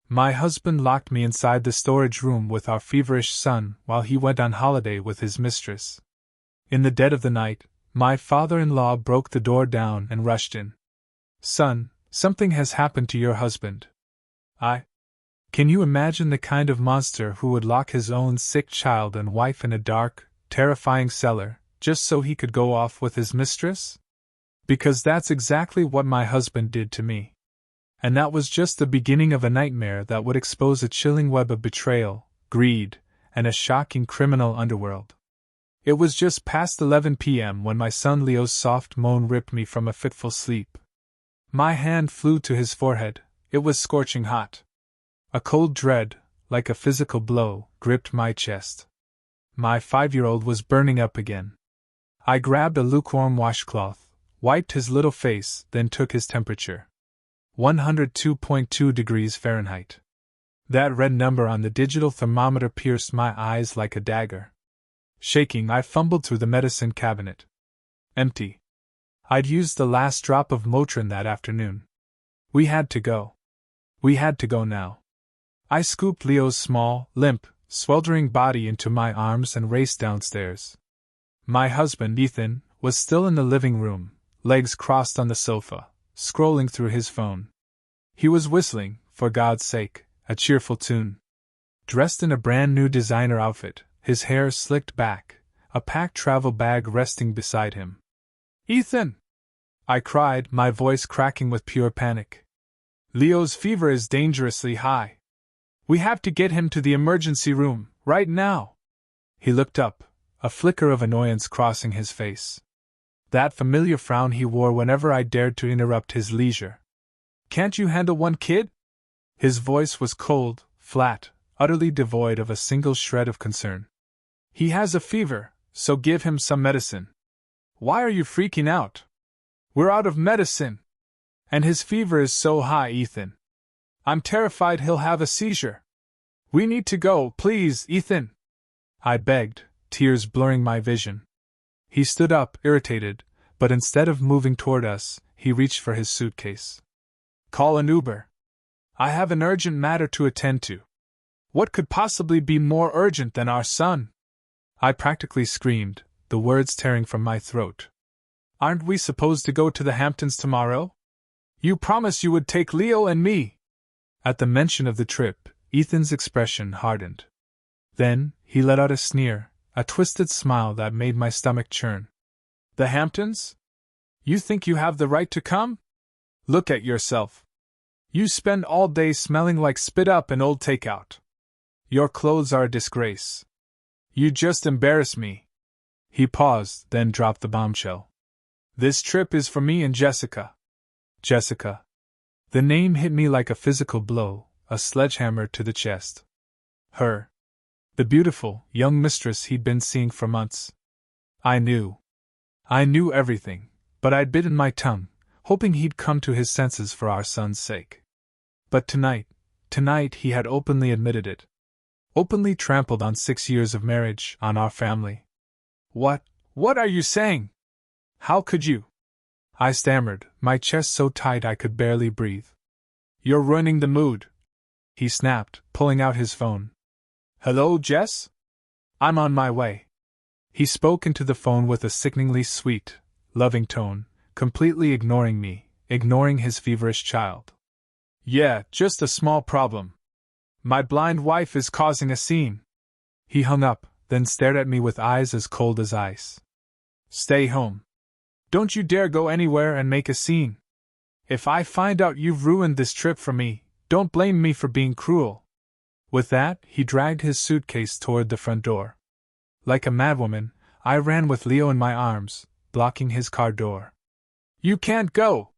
My husband locked me inside the storage room with our feverish son while he went on holiday with his mistress. In the dead of the night, my father-in-law broke the door down and rushed in. "Son, something has happened to your husband." Can you imagine the kind of monster who would lock his own sick child and wife in a dark, terrifying cellar, just so he could go off with his mistress? Because that's exactly what my husband did to me. And that was just the beginning of a nightmare that would expose a chilling web of betrayal, greed, and a shocking criminal underworld. It was just past 11 p.m. when my son Leo's soft moan ripped me from a fitful sleep. My hand flew to his forehead. It was scorching hot. A cold dread, like a physical blow, gripped my chest. My 5-year-old was burning up again. I grabbed a lukewarm washcloth, wiped his little face, then took his temperature. 102.2 degrees Fahrenheit. That red number on the digital thermometer pierced my eyes like a dagger. Shaking, I fumbled through the medicine cabinet. Empty. I'd used the last drop of Motrin that afternoon. We had to go. We had to go now. I scooped Leo's small, limp, sweltering body into my arms and raced downstairs. My husband, Ethan, was still in the living room, legs crossed on the sofa, scrolling through his phone. He was whistling, for God's sake, a cheerful tune. Dressed in a brand new designer outfit, his hair slicked back, a packed travel bag resting beside him. "Ethan!" I cried, my voice cracking with pure panic. "Leo's fever is dangerously high. We have to get him to the emergency room, right now." He looked up, a flicker of annoyance crossing his face. That familiar frown he wore whenever I dared to interrupt his leisure. "Can't you handle one kid?" His voice was cold, flat, utterly devoid of a single shred of concern. "He has a fever, so give him some medicine." "Why are you freaking out?" "We're out of medicine. And his fever is so high, Ethan. I'm terrified he'll have a seizure. We need to go, please, Ethan," I begged, tears blurring my vision. He stood up, irritated, but instead of moving toward us, he reached for his suitcase. "Call an Uber. I have an urgent matter to attend to." "What could possibly be more urgent than our son?" I practically screamed, the words tearing from my throat. "Aren't we supposed to go to the Hamptons tomorrow? You promised you would take Leo and me." At the mention of the trip, Ethan's expression hardened. Then, he let out a sneer, a twisted smile that made my stomach churn. "The Hamptons? You think you have the right to come? Look at yourself. You spend all day smelling like spit up and old takeout. Your clothes are a disgrace. You just embarrass me." He paused, then dropped the bombshell. "This trip is for me and Jessica." Jessica. The name hit me like a physical blow, a sledgehammer to the chest. Her. The beautiful, young mistress he'd been seeing for months. I knew everything, but I'd bitten my tongue, hoping he'd come to his senses for our son's sake. But tonight he had openly admitted it. Openly trampled on 6 years of marriage, on our family. What are you saying? How could you?" I stammered, my chest so tight I could barely breathe. "You're ruining the mood," he snapped, pulling out his phone. "Hello, Jess? I'm on my way." He spoke into the phone with a sickeningly sweet, loving tone, completely ignoring me, ignoring his feverish child. "Yeah, just a small problem. My blind wife is causing a scene." He hung up, then stared at me with eyes as cold as ice. "Stay home. Don't you dare go anywhere and make a scene. If I find out you've ruined this trip for me, don't blame me for being cruel." With that, he dragged his suitcase toward the front door. Like a madwoman, I ran with Leo in my arms, blocking his car door. "You can't go!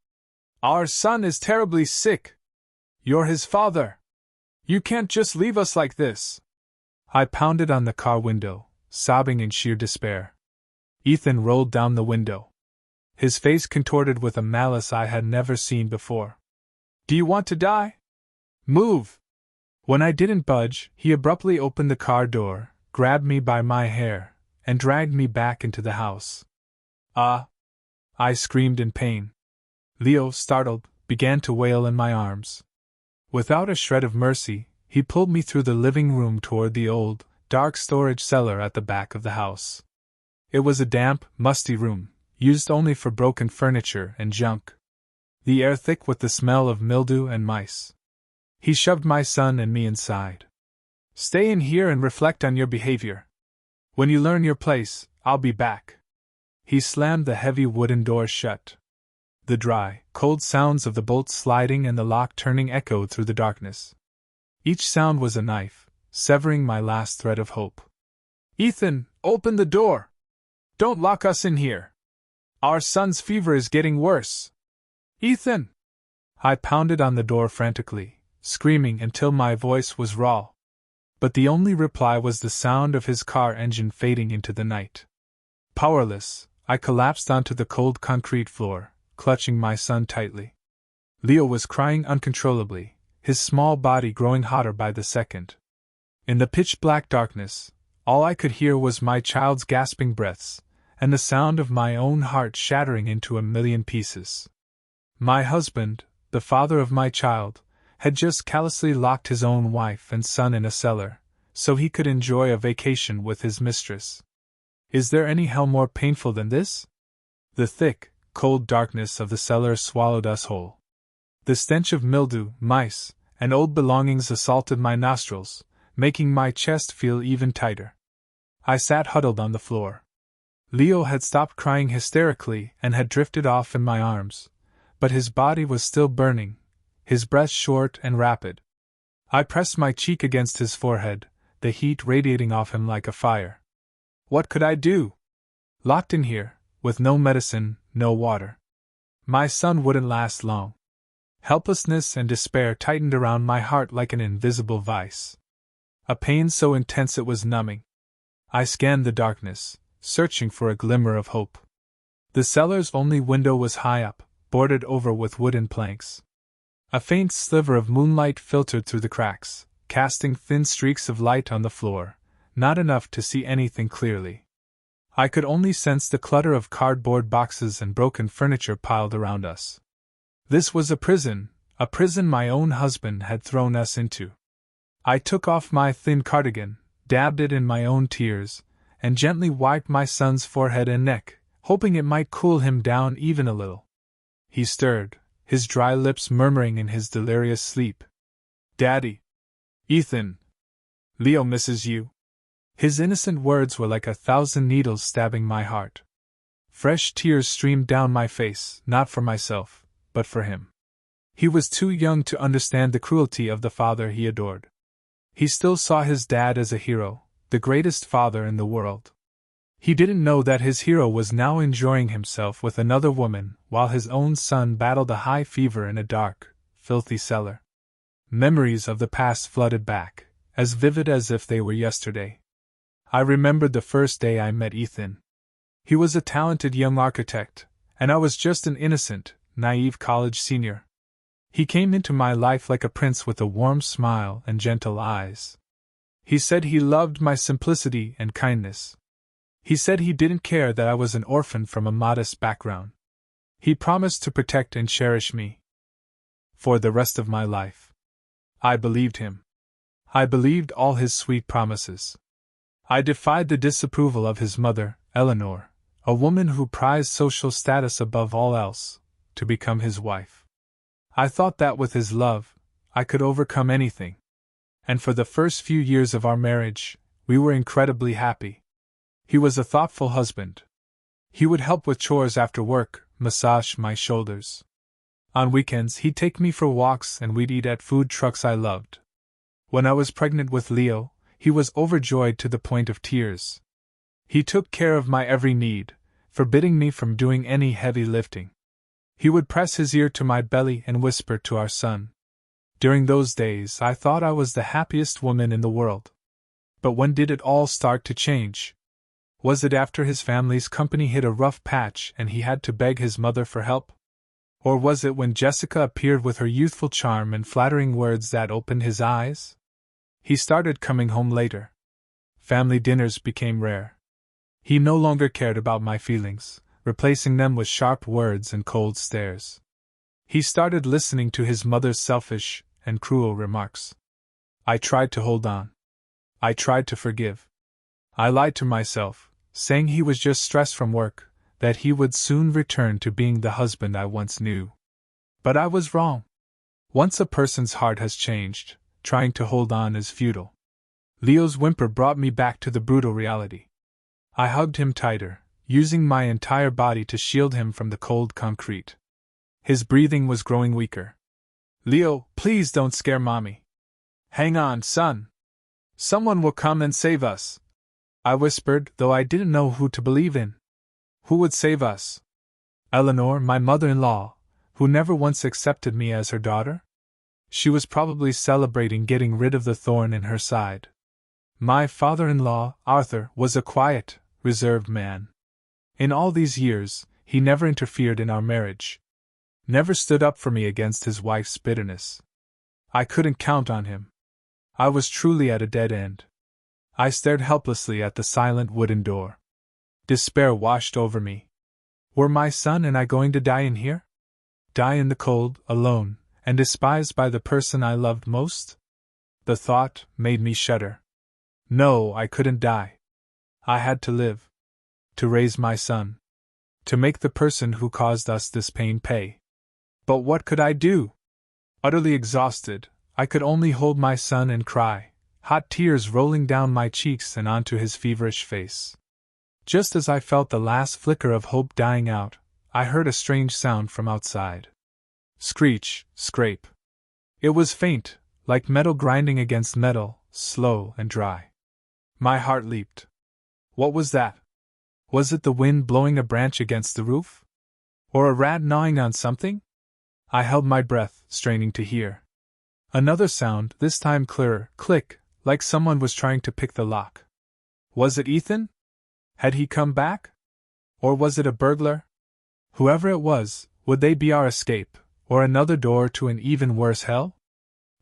Our son is terribly sick. You're his father. You can't just leave us like this." I pounded on the car window, sobbing in sheer despair. Ethan rolled down the window. His face contorted with a malice I had never seen before. "Do you want to die? Move!" When I didn't budge, he abruptly opened the car door, grabbed me by my hair, and dragged me back into the house. "Ah!" I screamed in pain. Leo, startled, began to wail in my arms. Without a shred of mercy, he pulled me through the living room toward the old, dark storage cellar at the back of the house. It was a damp, musty room, used only for broken furniture and junk. The air thick with the smell of mildew and mice. He shoved my son and me inside. "Stay in here and reflect on your behavior. When you learn your place, I'll be back." He slammed the heavy wooden door shut. The dry, cold sounds of the bolts sliding and the lock turning echoed through the darkness. Each sound was a knife, severing my last thread of hope. "Ethan, open the door! Don't lock us in here! Our son's fever is getting worse! Ethan!" I pounded on the door frantically, screaming until my voice was raw. But the only reply was the sound of his car engine fading into the night. Powerless, I collapsed onto the cold concrete floor, clutching my son tightly. Leo was crying uncontrollably, his small body growing hotter by the second. In the pitch-black darkness, all I could hear was my child's gasping breaths, and the sound of my own heart shattering into a million pieces. My husband, the father of my child, had just callously locked his own wife and son in a cellar, so he could enjoy a vacation with his mistress. Is there any hell more painful than this? The thick, cold darkness of the cellar swallowed us whole. The stench of mildew, mice, and old belongings assaulted my nostrils, making my chest feel even tighter. I sat huddled on the floor. Leo had stopped crying hysterically and had drifted off in my arms, but his body was still burning, his breath short and rapid. I pressed my cheek against his forehead, the heat radiating off him like a fire. What could I do? Locked in here, with no medicine, no water. My son wouldn't last long. Helplessness and despair tightened around my heart like an invisible vice. A pain so intense it was numbing. I scanned the darkness, searching for a glimmer of hope. The cellar's only window was high up, boarded over with wooden planks. A faint sliver of moonlight filtered through the cracks, casting thin streaks of light on the floor, not enough to see anything clearly. I could only sense the clutter of cardboard boxes and broken furniture piled around us. This was a prison my own husband had thrown us into. I took off my thin cardigan, dabbed it in my own tears, and gently wiped my son's forehead and neck, hoping it might cool him down even a little. He stirred, his dry lips murmuring in his delirious sleep. "Daddy! Ethan! Leo misses you." His innocent words were like 1,000 needles stabbing my heart. Fresh tears streamed down my face, not for myself, but for him. He was too young to understand the cruelty of the father he adored. He still saw his dad as a hero, the greatest father in the world. He didn't know that his hero was now enjoying himself with another woman while his own son battled a high fever in a dark, filthy cellar. Memories of the past flooded back, as vivid as if they were yesterday. I remembered the first day I met Ethan. He was a talented young architect, and I was just an innocent, naive college senior. He came into my life like a prince with a warm smile and gentle eyes. He said he loved my simplicity and kindness. He said he didn't care that I was an orphan from a modest background. He promised to protect and cherish me for the rest of my life. I believed him. I believed all his sweet promises. I defied the disapproval of his mother, Eleanor, a woman who prized social status above all else, to become his wife. I thought that with his love, I could overcome anything. And for the first few years of our marriage, we were incredibly happy. He was a thoughtful husband. He would help with chores after work, massage my shoulders. On weekends he'd take me for walks and we'd eat at food trucks I loved. When I was pregnant with Leo, he was overjoyed to the point of tears. He took care of my every need, forbidding me from doing any heavy lifting. He would press his ear to my belly and whisper to our son. During those days I thought I was the happiest woman in the world. But when did it all start to change? Was it after his family's company hit a rough patch and he had to beg his mother for help? Or was it when Jessica appeared with her youthful charm and flattering words that opened his eyes? He started coming home later. Family dinners became rare. He no longer cared about my feelings, replacing them with sharp words and cold stares. He started listening to his mother's selfish and cruel remarks. I tried to hold on. I tried to forgive. I lied to myself, saying he was just stressed from work, that he would soon return to being the husband I once knew. But I was wrong. Once a person's heart has changed, trying to hold on is futile. Leo's whimper brought me back to the brutal reality. I hugged him tighter, using my entire body to shield him from the cold concrete. His breathing was growing weaker. Leo, please don't scare Mommy. Hang on, son. Someone will come and save us, I whispered, though I didn't know who to believe in. Who would save us? Eleanor, my mother-in-law, who never once accepted me as her daughter? She was probably celebrating getting rid of the thorn in her side. My father-in-law, Arthur, was a quiet, reserved man. In all these years, he never interfered in our marriage. Never stood up for me against his wife's bitterness. I couldn't count on him. I was truly at a dead end. I stared helplessly at the silent wooden door. Despair washed over me. Were my son and I going to die in here? Die in the cold, alone, and despised by the person I loved most? The thought made me shudder. No, I couldn't die. I had to live. To raise my son. To make the person who caused us this pain pay. But what could I do? Utterly exhausted, I could only hold my son and cry, hot tears rolling down my cheeks and onto his feverish face. Just as I felt the last flicker of hope dying out, I heard a strange sound from outside. Screech, scrape. It was faint, like metal grinding against metal, slow and dry. My heart leaped. What was that? Was it the wind blowing a branch against the roof? Or a rat gnawing on something? I held my breath, straining to hear. Another sound, this time clearer, click, like someone was trying to pick the lock. Was it Ethan? Had he come back? Or was it a burglar? Whoever it was, would they be our escape, or another door to an even worse hell?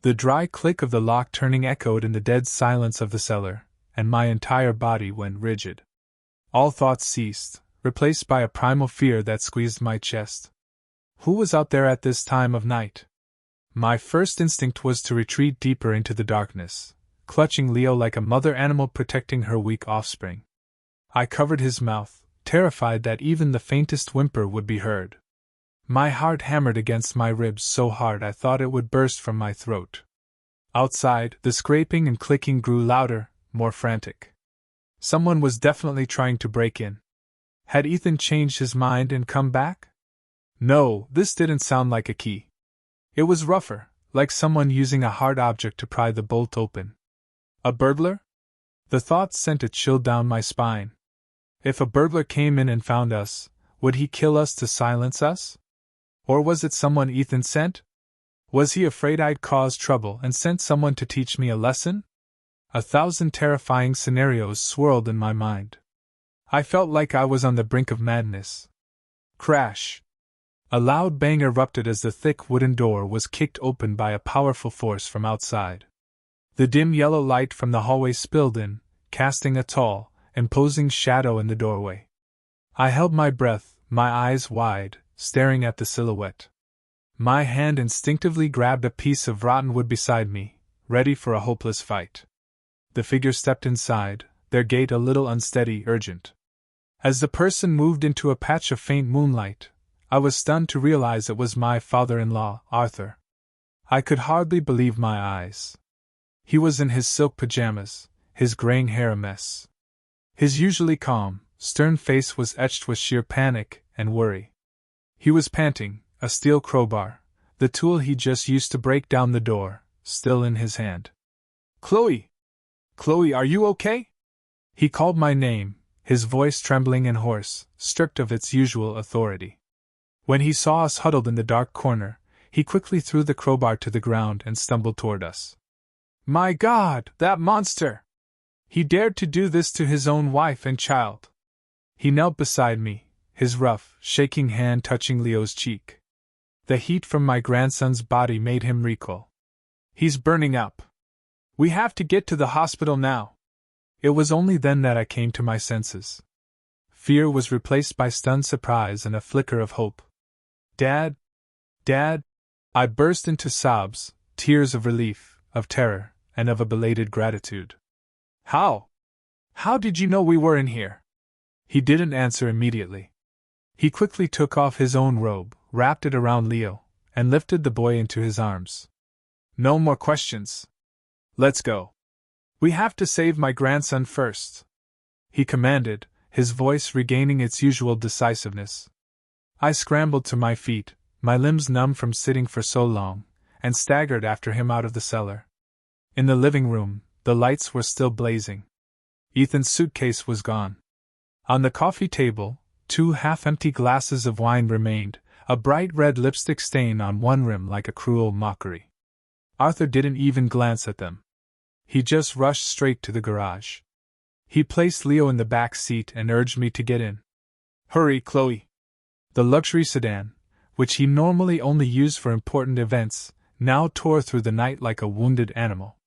The dry click of the lock turning echoed in the dead silence of the cellar, and my entire body went rigid. All thoughts ceased, replaced by a primal fear that squeezed my chest. Who was out there at this time of night? My first instinct was to retreat deeper into the darkness, clutching Leo like a mother animal protecting her weak offspring. I covered his mouth, terrified that even the faintest whimper would be heard. My heart hammered against my ribs so hard I thought it would burst from my throat. Outside, the scraping and clicking grew louder, more frantic. Someone was definitely trying to break in. Had Ethan changed his mind and come back? No, this didn't sound like a key. It was rougher, like someone using a hard object to pry the bolt open. A burglar? The thought sent a chill down my spine. If a burglar came in and found us, would he kill us to silence us? Or was it someone Ethan sent? Was he afraid I'd cause trouble and sent someone to teach me a lesson? 1,000 terrifying scenarios swirled in my mind. I felt like I was on the brink of madness. Crash! A loud bang erupted as the thick wooden door was kicked open by a powerful force from outside. The dim yellow light from the hallway spilled in, casting a tall, imposing shadow in the doorway. I held my breath, my eyes wide, staring at the silhouette. My hand instinctively grabbed a piece of rotten wood beside me, ready for a hopeless fight. The figure stepped inside, their gait a little unsteady, urgent. As the person moved into a patch of faint moonlight, I was stunned to realize it was my father-in-law, Arthur. I could hardly believe my eyes. He was in his silk pajamas, his graying hair a mess. His usually calm, stern face was etched with sheer panic and worry. He was panting, a steel crowbar, the tool he just used to break down the door, still in his hand. "Chloe! Chloe, are you okay?" He called my name, his voice trembling and hoarse, stripped of its usual authority. When he saw us huddled in the dark corner, he quickly threw the crowbar to the ground and stumbled toward us. "My God, that monster! He dared to do this to his own wife and child." He knelt beside me, his rough, shaking hand touching Leo's cheek. The heat from my grandson's body made him recoil. "He's burning up. We have to get to the hospital now." It was only then that I came to my senses. Fear was replaced by stunned surprise and a flicker of hope. "Dad? Dad?" I burst into sobs, tears of relief, of terror, and of a belated gratitude. How? How did you know we were in here? He didn't answer immediately. He quickly took off his own robe, wrapped it around Leo, and lifted the boy into his arms. No more questions. Let's go. We have to save my grandson first, he commanded, his voice regaining its usual decisiveness. I scrambled to my feet, my limbs numb from sitting for so long, and staggered after him out of the cellar. In the living room, the lights were still blazing. Ethan's suitcase was gone. On the coffee table, 2 half-empty glasses of wine remained, a bright red lipstick stain on one rim like a cruel mockery. Arthur didn't even glance at them. He just rushed straight to the garage. He placed Leo in the back seat and urged me to get in. Hurry, Chloe! The luxury sedan, which he normally only used for important events, now tore through the night like a wounded animal.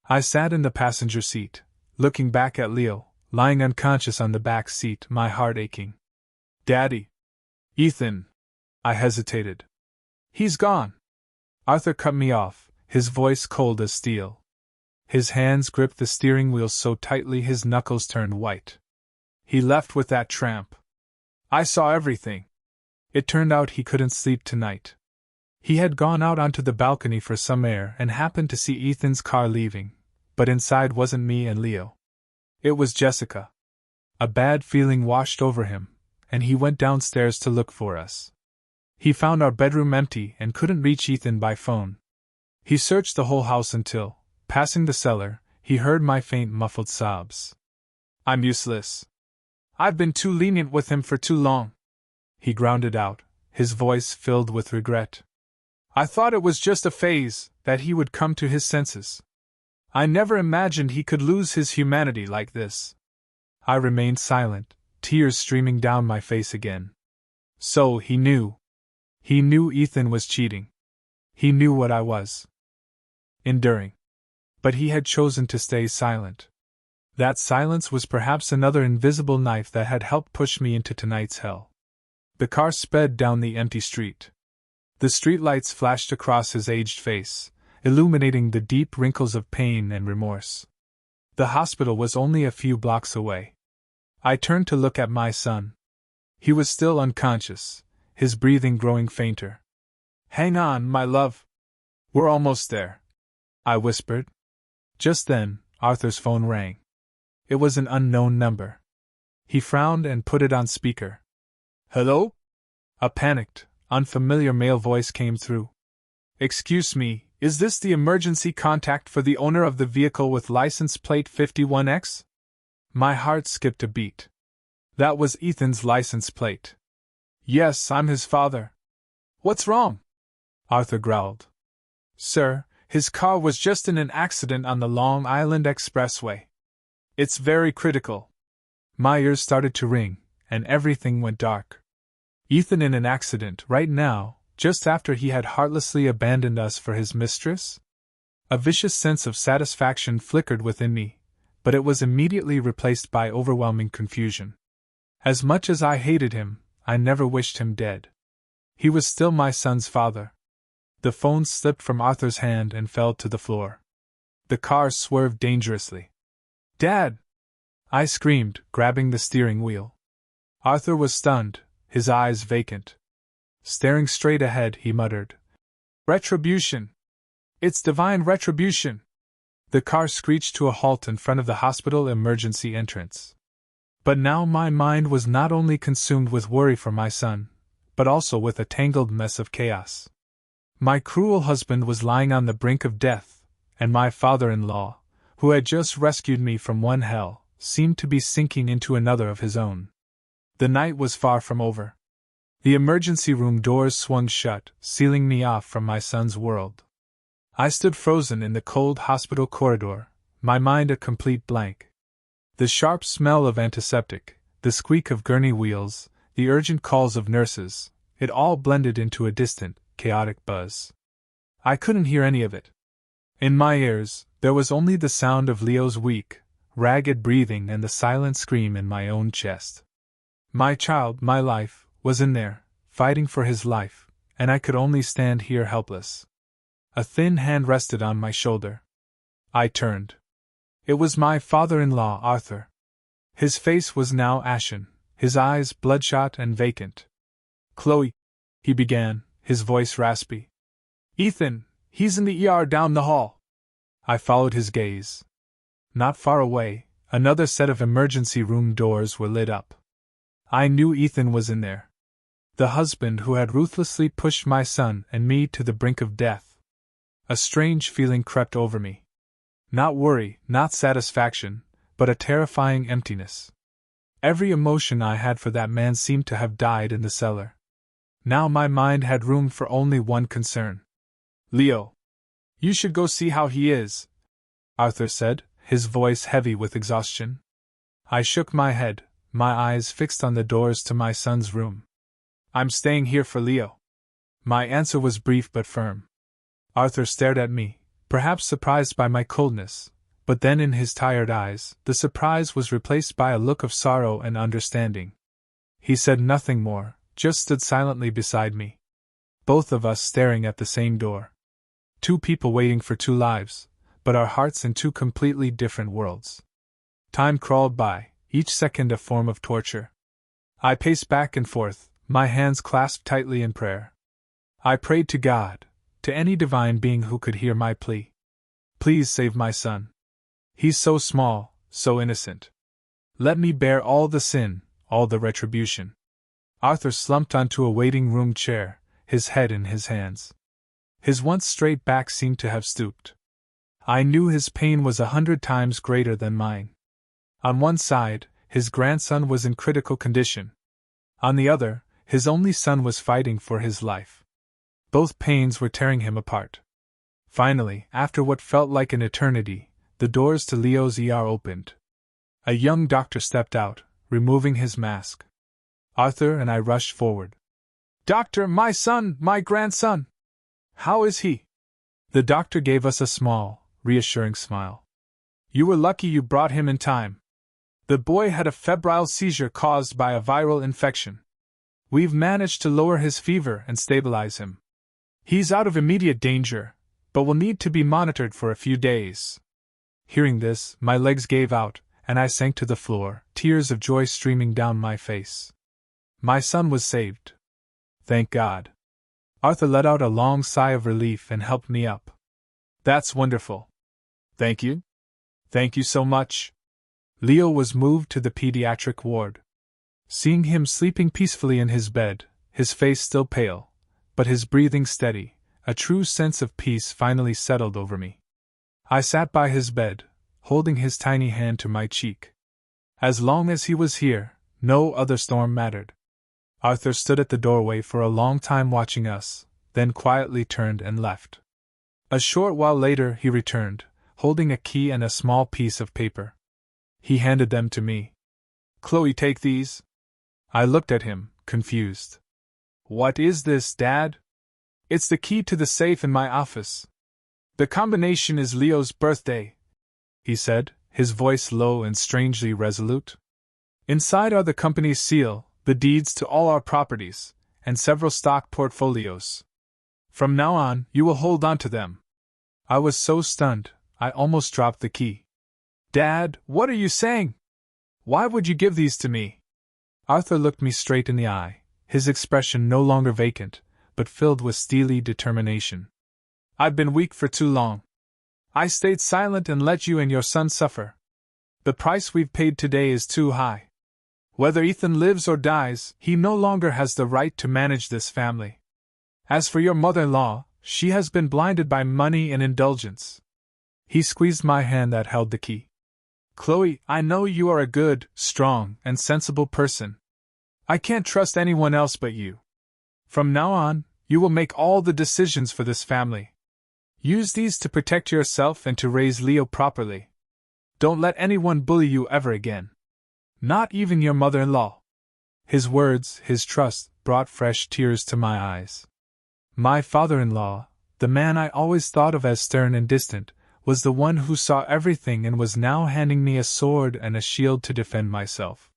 I sat in the passenger seat, looking back at Leo, lying unconscious on the back seat, my heart aching. Daddy! Ethan! I hesitated. He's gone! Arthur cut me off, his voice cold as steel. His hands gripped the steering wheel so tightly his knuckles turned white. He left with that tramp. I saw everything. It turned out he couldn't sleep tonight. He had gone out onto the balcony for some air and happened to see Ethan's car leaving, but inside wasn't me and Leo. It was Jessica. A bad feeling washed over him, and he went downstairs to look for us. He found our bedroom empty and couldn't reach Ethan by phone. He searched the whole house until, passing the cellar, he heard my faint muffled sobs. I'm useless. I've been too lenient with him for too long. He ground it out, his voice filled with regret. I thought it was just a phase, that he would come to his senses. I never imagined he could lose his humanity like this. I remained silent, tears streaming down my face again. So he knew. He knew Ethan was cheating. He knew what I was enduring. But he had chosen to stay silent. That silence was perhaps another invisible knife that had helped push me into tonight's hell. The car sped down the empty street. The streetlights flashed across his aged face, illuminating the deep wrinkles of pain and remorse. The hospital was only a few blocks away. I turned to look at my son. He was still unconscious, his breathing growing fainter. Hang on, my love. We're almost there, I whispered. Just then, Arthur's phone rang. It was an unknown number. He frowned and put it on speaker. Hello? A panicked, unfamiliar male voice came through. Excuse me, is this the emergency contact for the owner of the vehicle with license plate 51X? My heart skipped a beat. That was Ethan's license plate. Yes, I'm his father. What's wrong? Arthur growled. Sir, his car was just in an accident on the Long Island Expressway. It's very critical. My ears started to ring, and everything went dark. Ethan in an accident right now, just after he had heartlessly abandoned us for his mistress? A vicious sense of satisfaction flickered within me, but it was immediately replaced by overwhelming confusion. As much as I hated him, I never wished him dead. He was still my son's father. The phone slipped from Arthur's hand and fell to the floor. The car swerved dangerously. Dad! I screamed, grabbing the steering wheel. Arthur was stunned, his eyes vacant. Staring straight ahead, he muttered, Retribution! It's divine retribution! The car screeched to a halt in front of the hospital emergency entrance. But now my mind was not only consumed with worry for my son, but also with a tangled mess of chaos. My cruel husband was lying on the brink of death, and my father-in-law, who had just rescued me from one hell, seemed to be sinking into another of his own. The night was far from over. The emergency room doors swung shut, sealing me off from my son's world. I stood frozen in the cold hospital corridor, my mind a complete blank. The sharp smell of antiseptic, the squeak of gurney wheels, the urgent calls of nurses, it all blended into a distant, chaotic buzz. I couldn't hear any of it. In my ears, there was only the sound of Leo's weak, ragged breathing and the silent scream in my own chest. My child, my life, was in there, fighting for his life, and I could only stand here helpless. A thin hand rested on my shoulder. I turned. It was my father-in-law, Arthur. His face was now ashen, his eyes bloodshot and vacant. "Chloe," he began, his voice raspy. "Ethan, he's in the ER down the hall." I followed his gaze. Not far away, another set of emergency room doors were lit up. I knew Ethan was in there. The husband who had ruthlessly pushed my son and me to the brink of death. A strange feeling crept over me. Not worry, not satisfaction, but a terrifying emptiness. Every emotion I had for that man seemed to have died in the cellar. Now my mind had room for only one concern. "Leo, you should go see how he is," Arthur said, his voice heavy with exhaustion. I shook my head, my eyes fixed on the doors to my son's room. "I'm staying here for Leo." My answer was brief but firm. Arthur stared at me, perhaps surprised by my coldness, but then in his tired eyes, the surprise was replaced by a look of sorrow and understanding. He said nothing more, just stood silently beside me. Both of us staring at the same door. Two people waiting for two lives, but our hearts in two completely different worlds. Time crawled by, each second a form of torture. I paced back and forth, my hands clasped tightly in prayer. I prayed to God, to any divine being who could hear my plea. "Please save my son. He's so small, so innocent. Let me bear all the sin, all the retribution." Arthur slumped onto a waiting room chair, his head in his hands. His once straight back seemed to have stooped. I knew his pain was 100 times greater than mine. On one side, his grandson was in critical condition. On the other, his only son was fighting for his life. Both pains were tearing him apart. Finally, after what felt like an eternity, the doors to Leo's ER opened. A young doctor stepped out, removing his mask. Arthur and I rushed forward. "Doctor, my son, my grandson! How is he?" The doctor gave us a small, reassuring smile. "You were lucky you brought him in time. The boy had a febrile seizure caused by a viral infection. We've managed to lower his fever and stabilize him. He's out of immediate danger, but will need to be monitored for a few days." Hearing this, my legs gave out, and I sank to the floor, tears of joy streaming down my face. My son was saved. Thank God. Arthur let out a long sigh of relief and helped me up. "That's wonderful. Thank you. Thank you so much." Leo was moved to the pediatric ward. Seeing him sleeping peacefully in his bed, his face still pale, but his breathing steady, a true sense of peace finally settled over me. I sat by his bed, holding his tiny hand to my cheek. As long as he was here, no other storm mattered. Arthur stood at the doorway for a long time watching us, then quietly turned and left. A short while later he returned, holding a key and a small piece of paper. He handed them to me. "Chloe, take these." I looked at him, confused. "What is this, Dad?" "It's the key to the safe in my office. The combination is Leo's birthday," he said, his voice low and strangely resolute. "Inside are the company's seal, the deeds to all our properties, and several stock portfolios. From now on, you will hold on to them." I was so stunned, I almost dropped the key. "Dad, what are you saying? Why would you give these to me?" Arthur looked me straight in the eye, his expression no longer vacant, but filled with steely determination. "I've been weak for too long. I stayed silent and let you and your son suffer. The price we've paid today is too high. Whether Ethan lives or dies, he no longer has the right to manage this family. As for your mother-in-law, she has been blinded by money and indulgence." He squeezed my hand that held the key. "Chloe, I know you are a good, strong, and sensible person. I can't trust anyone else but you. From now on, you will make all the decisions for this family. Use these to protect yourself and to raise Leo properly. Don't let anyone bully you ever again. Not even your mother-in-law." His words, his trust, brought fresh tears to my eyes. My father-in-law, the man I always thought of as stern and distant, was the one who saw everything and was now handing me a sword and a shield to defend myself.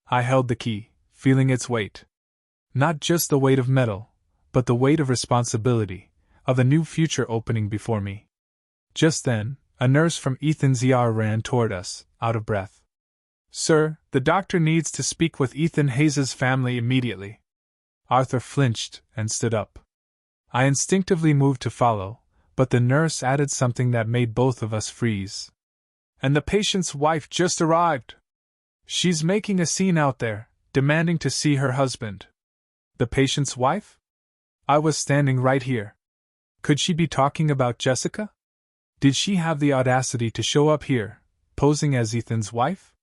I held the key, feeling its weight. Not just the weight of metal, but the weight of responsibility, of a new future opening before me. Just then, a nurse from Ethan's ER ran toward us, out of breath. "Sir, the doctor needs to speak with Ethan Hayes' family immediately." Arthur flinched and stood up. I instinctively moved to follow, but the nurse added something that made both of us freeze. "And the patient's wife just arrived. She's making a scene out there, demanding to see her husband." The patient's wife? I was standing right here. Could she be talking about Jessica? Did she have the audacity to show up here, posing as Ethan's wife?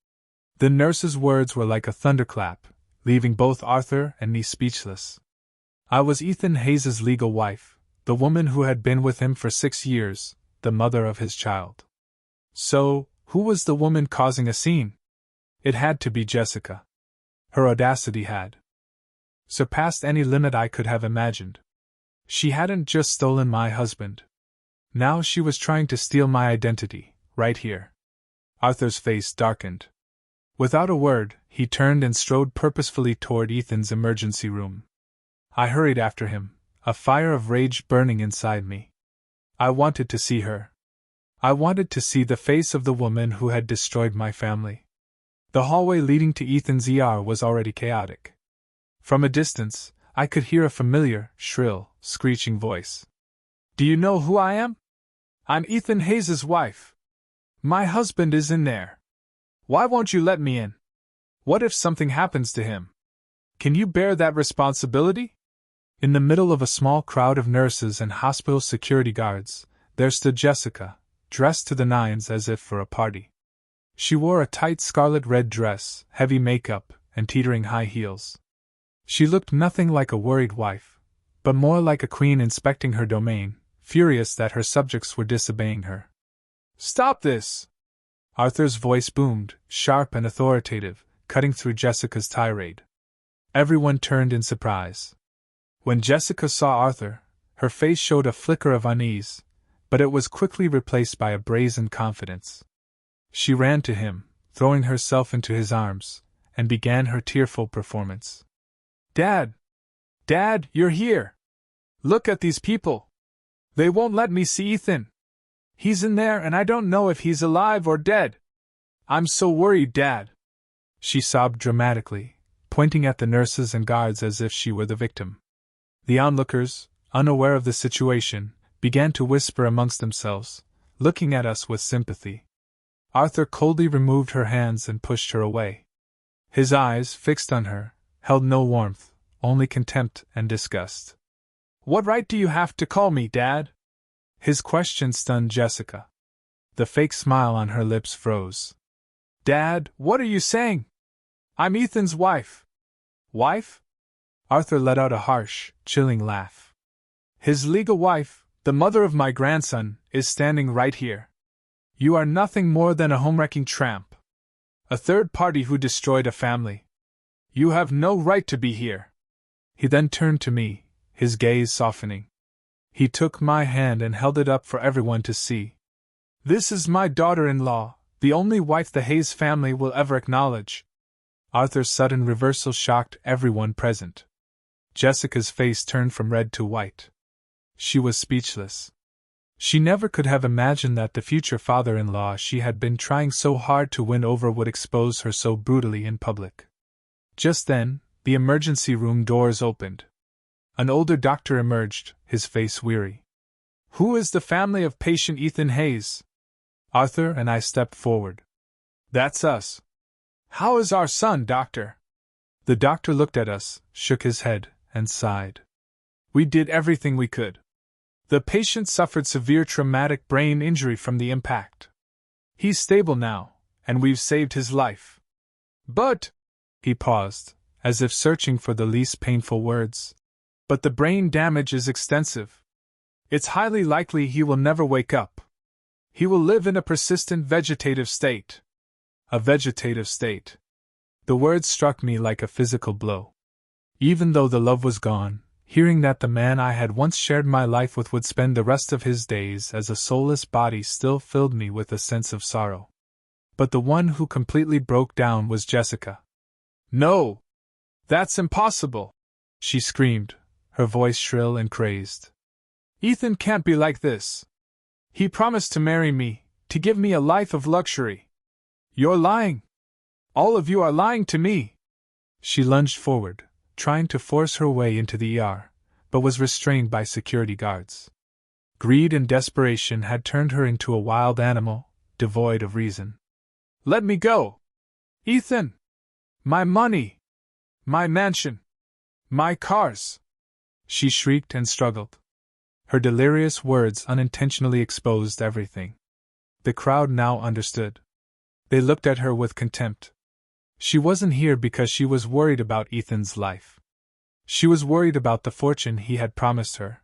The nurse's words were like a thunderclap, leaving both Arthur and me speechless. I was Ethan Hayes' legal wife, the woman who had been with him for 6 years, the mother of his child. So, who was the woman causing a scene? It had to be Jessica. Her audacity had surpassed any limit I could have imagined. She hadn't just stolen my husband. Now she was trying to steal my identity, right here. Arthur's face darkened. Without a word, he turned and strode purposefully toward Ethan's emergency room. I hurried after him, a fire of rage burning inside me. I wanted to see her. I wanted to see the face of the woman who had destroyed my family. The hallway leading to Ethan's ER was already chaotic. From a distance, I could hear a familiar, shrill, screeching voice. "Do you know who I am? I'm Ethan Hayes' wife. My husband is in there. Why won't you let me in? What if something happens to him? Can you bear that responsibility?" In the middle of a small crowd of nurses and hospital security guards, there stood Jessica, dressed to the nines as if for a party. She wore a tight scarlet-red dress, heavy makeup, and teetering high heels. She looked nothing like a worried wife, but more like a queen inspecting her domain, furious that her subjects were disobeying her. "Stop this!" Arthur's voice boomed, sharp and authoritative, cutting through Jessica's tirade. Everyone turned in surprise. When Jessica saw Arthur, her face showed a flicker of unease, but it was quickly replaced by a brazen confidence. She ran to him, throwing herself into his arms, and began her tearful performance. "Dad! Dad, you're here! Look at these people! They won't let me see Ethan! He's in there and I don't know if he's alive or dead! I'm so worried, Dad!" She sobbed dramatically, pointing at the nurses and guards as if she were the victim. The onlookers, unaware of the situation, began to whisper amongst themselves, looking at us with sympathy. Arthur coldly removed her hands and pushed her away. His eyes, fixed on her, held no warmth, only contempt and disgust. "What right do you have to call me, Dad?" His question stunned Jessica. The fake smile on her lips froze. "Dad, what are you saying? I'm Ethan's wife." "Wife?" Arthur let out a harsh, chilling laugh. "His legal wife, the mother of my grandson, is standing right here. You are nothing more than a home-wrecking tramp. A third party who destroyed a family. You have no right to be here." He then turned to me, his gaze softening. He took my hand and held it up for everyone to see. "This is my daughter-in-law, the only wife the Hayes family will ever acknowledge." Arthur's sudden reversal shocked everyone present. Jessica's face turned from red to white. She was speechless. She never could have imagined that the future father-in-law she had been trying so hard to win over would expose her so brutally in public. Just then, the emergency room doors opened. An older doctor emerged, his face weary. "Who is the family of patient Ethan Hayes?" Arthur and I stepped forward. "That's us." "How is our son, doctor?" The doctor looked at us, shook his head, and sighed. "We did everything we could. The patient suffered severe traumatic brain injury from the impact. He's stable now, and we've saved his life. But," he paused, as if searching for the least painful words, "but the brain damage is extensive. It's highly likely he will never wake up. He will live in a persistent vegetative state." A vegetative state. The word struck me like a physical blow. Even though the love was gone, hearing that the man I had once shared my life with would spend the rest of his days as a soulless body still filled me with a sense of sorrow. But the one who completely broke down was Jessica. "No! That's impossible!" she screamed, her voice shrill and crazed. Ethan can't be like this. He promised to marry me, to give me a life of luxury. You're lying. All of you are lying to me. She lunged forward, trying to force her way into the ER, but was restrained by security guards. Greed and desperation had turned her into a wild animal, devoid of reason. Let me go! Ethan! My money! My mansion! My cars! She shrieked and struggled. Her delirious words unintentionally exposed everything. The crowd now understood. They looked at her with contempt. She wasn't here because she was worried about Ethan's life. She was worried about the fortune he had promised her.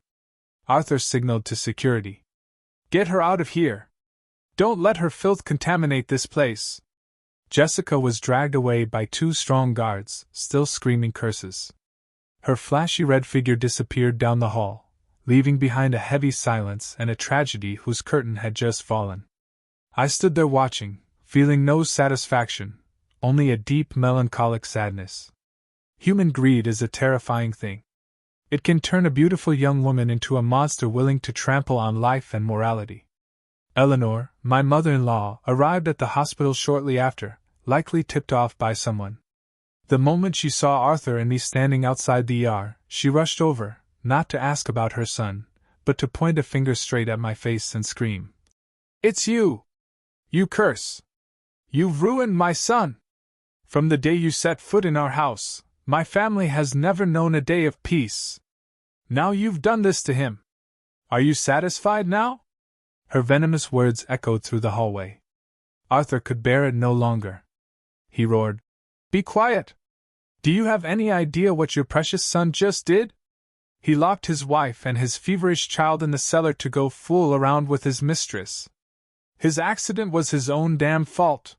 Arthur signaled to security. Get her out of here! Don't let her filth contaminate this place! Jessica was dragged away by 2 strong guards, still screaming curses. Her flashy red figure disappeared down the hall, leaving behind a heavy silence and a tragedy whose curtain had just fallen. I stood there watching, feeling no satisfaction, only a deep melancholic sadness. Human greed is a terrifying thing. It can turn a beautiful young woman into a monster willing to trample on life and morality. Eleanor, my mother-in-law, arrived at the hospital shortly after, likely tipped off by someone. The moment she saw Arthur and me standing outside the ER, she rushed over, not to ask about her son, but to point a finger straight at my face and scream. It's you! You curse! You've ruined my son! From the day you set foot in our house, my family has never known a day of peace. Now you've done this to him. Are you satisfied now? Her venomous words echoed through the hallway. Arthur could bear it no longer. He roared. Be quiet! Do you have any idea what your precious son just did? He locked his wife and his feverish child in the cellar to go fool around with his mistress. His accident was his own damn fault.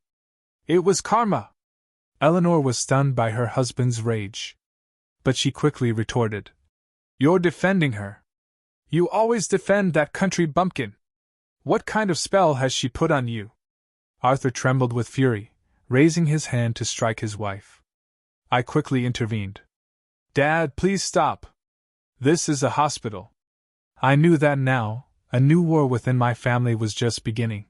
It was karma. Eleanor was stunned by her husband's rage. But she quickly retorted. You're defending her. You always defend that country bumpkin. What kind of spell has she put on you? Arthur trembled with fury, raising his hand to strike his wife. I quickly intervened. Dad, please stop. This is a hospital. I knew that now, a new war within my family was just beginning.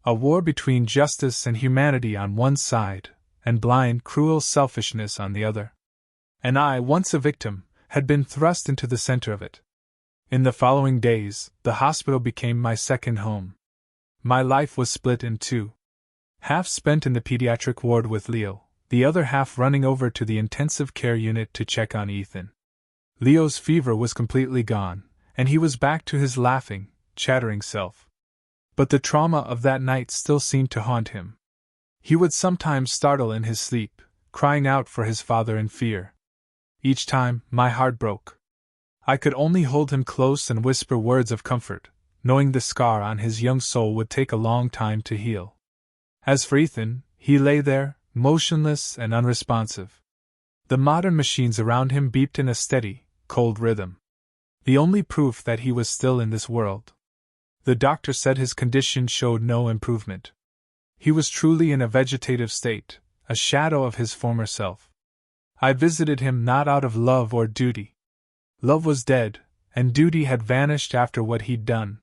A war between justice and humanity on one side, and blind, cruel selfishness on the other. And I, once a victim, had been thrust into the center of it. In the following days, the hospital became my second home. My life was split in 2. Half spent in the pediatric ward with Leo, the other half running over to the intensive care unit to check on Ethan. Leo's fever was completely gone, and he was back to his laughing, chattering self. But the trauma of that night still seemed to haunt him. He would sometimes startle in his sleep, crying out for his father in fear. Each time, my heart broke. I could only hold him close and whisper words of comfort, knowing the scar on his young soul would take a long time to heal. As for Ethan, he lay there, motionless and unresponsive. The modern machines around him beeped in a steady, cold rhythm. The only proof that he was still in this world. The doctor said his condition showed no improvement. He was truly in a vegetative state, a shadow of his former self. I visited him not out of love or duty. Love was dead, and duty had vanished after what he'd done.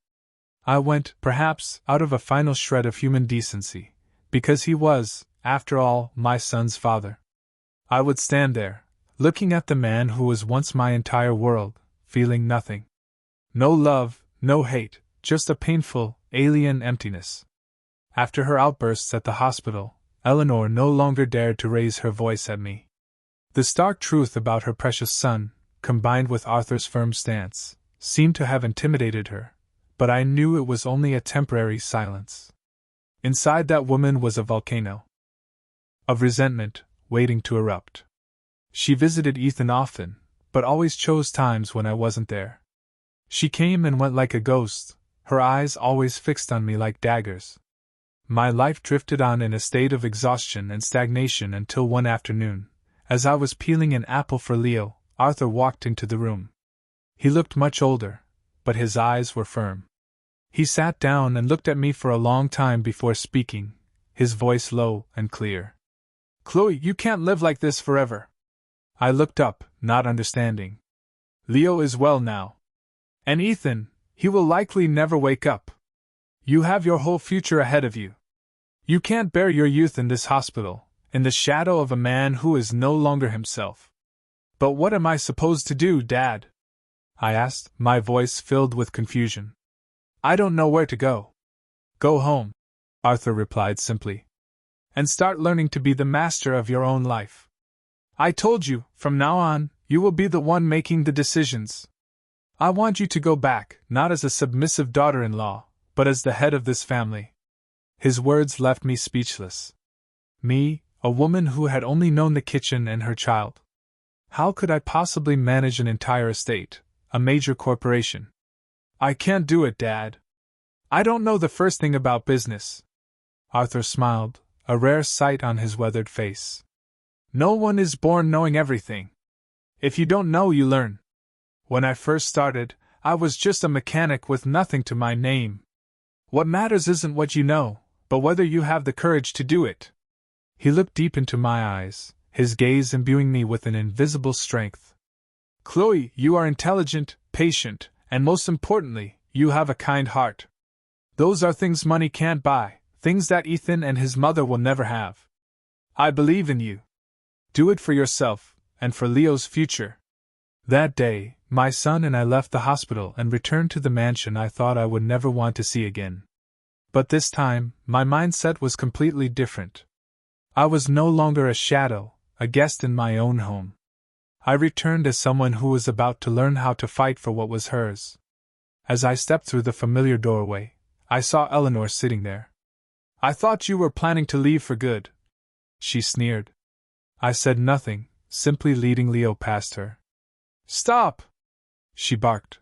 I went, perhaps, out of a final shred of human decency, because he was, after all, my son's father. I would stand there, looking at the man who was once my entire world, feeling nothing. No love, no hate, just a painful, alien emptiness. After her outbursts at the hospital, Eleanor no longer dared to raise her voice at me. The stark truth about her precious son, combined with Arthur's firm stance, seemed to have intimidated her, but I knew it was only a temporary silence. Inside that woman was a volcano of resentment, waiting to erupt. She visited Ethan often, but always chose times when I wasn't there. She came and went like a ghost, her eyes always fixed on me like daggers. My life drifted on in a state of exhaustion and stagnation until one afternoon, as I was peeling an apple for Leo, Arthur walked into the room. He looked much older, but his eyes were firm. He sat down and looked at me for a long time before speaking, his voice low and clear. Chloe, you can't live like this forever. I looked up, not understanding. Leo is well now. And Ethan, he will likely never wake up. You have your whole future ahead of you. You can't bear your youth in this hospital, in the shadow of a man who is no longer himself. But what am I supposed to do, Dad? I asked, my voice filled with confusion. I don't know where to go. Go home, Arthur replied simply, and start learning to be the master of your own life. I told you, from now on, you will be the one making the decisions. I want you to go back, not as a submissive daughter-in-law, but as the head of this family. His words left me speechless. Me, a woman who had only known the kitchen and her child. How could I possibly manage an entire estate, a major corporation? I can't do it, Dad. I don't know the first thing about business. Arthur smiled, a rare sight on his weathered face. No one is born knowing everything. If you don't know, you learn. When I first started, I was just a mechanic with nothing to my name. What matters isn't what you know, but whether you have the courage to do it. He looked deep into my eyes, his gaze imbuing me with an invisible strength. Chloe, you are intelligent, patient, and most importantly, you have a kind heart. Those are things money can't buy, things that Ethan and his mother will never have. I believe in you. Do it for yourself, and for Leo's future. That day, my son and I left the hospital and returned to the mansion I thought I would never want to see again. But this time, my mindset was completely different. I was no longer a shadow, a guest in my own home. I returned as someone who was about to learn how to fight for what was hers. As I stepped through the familiar doorway, I saw Eleanor sitting there. I thought you were planning to leave for good, she sneered. I said nothing, simply leading Leo past her. Stop! She barked.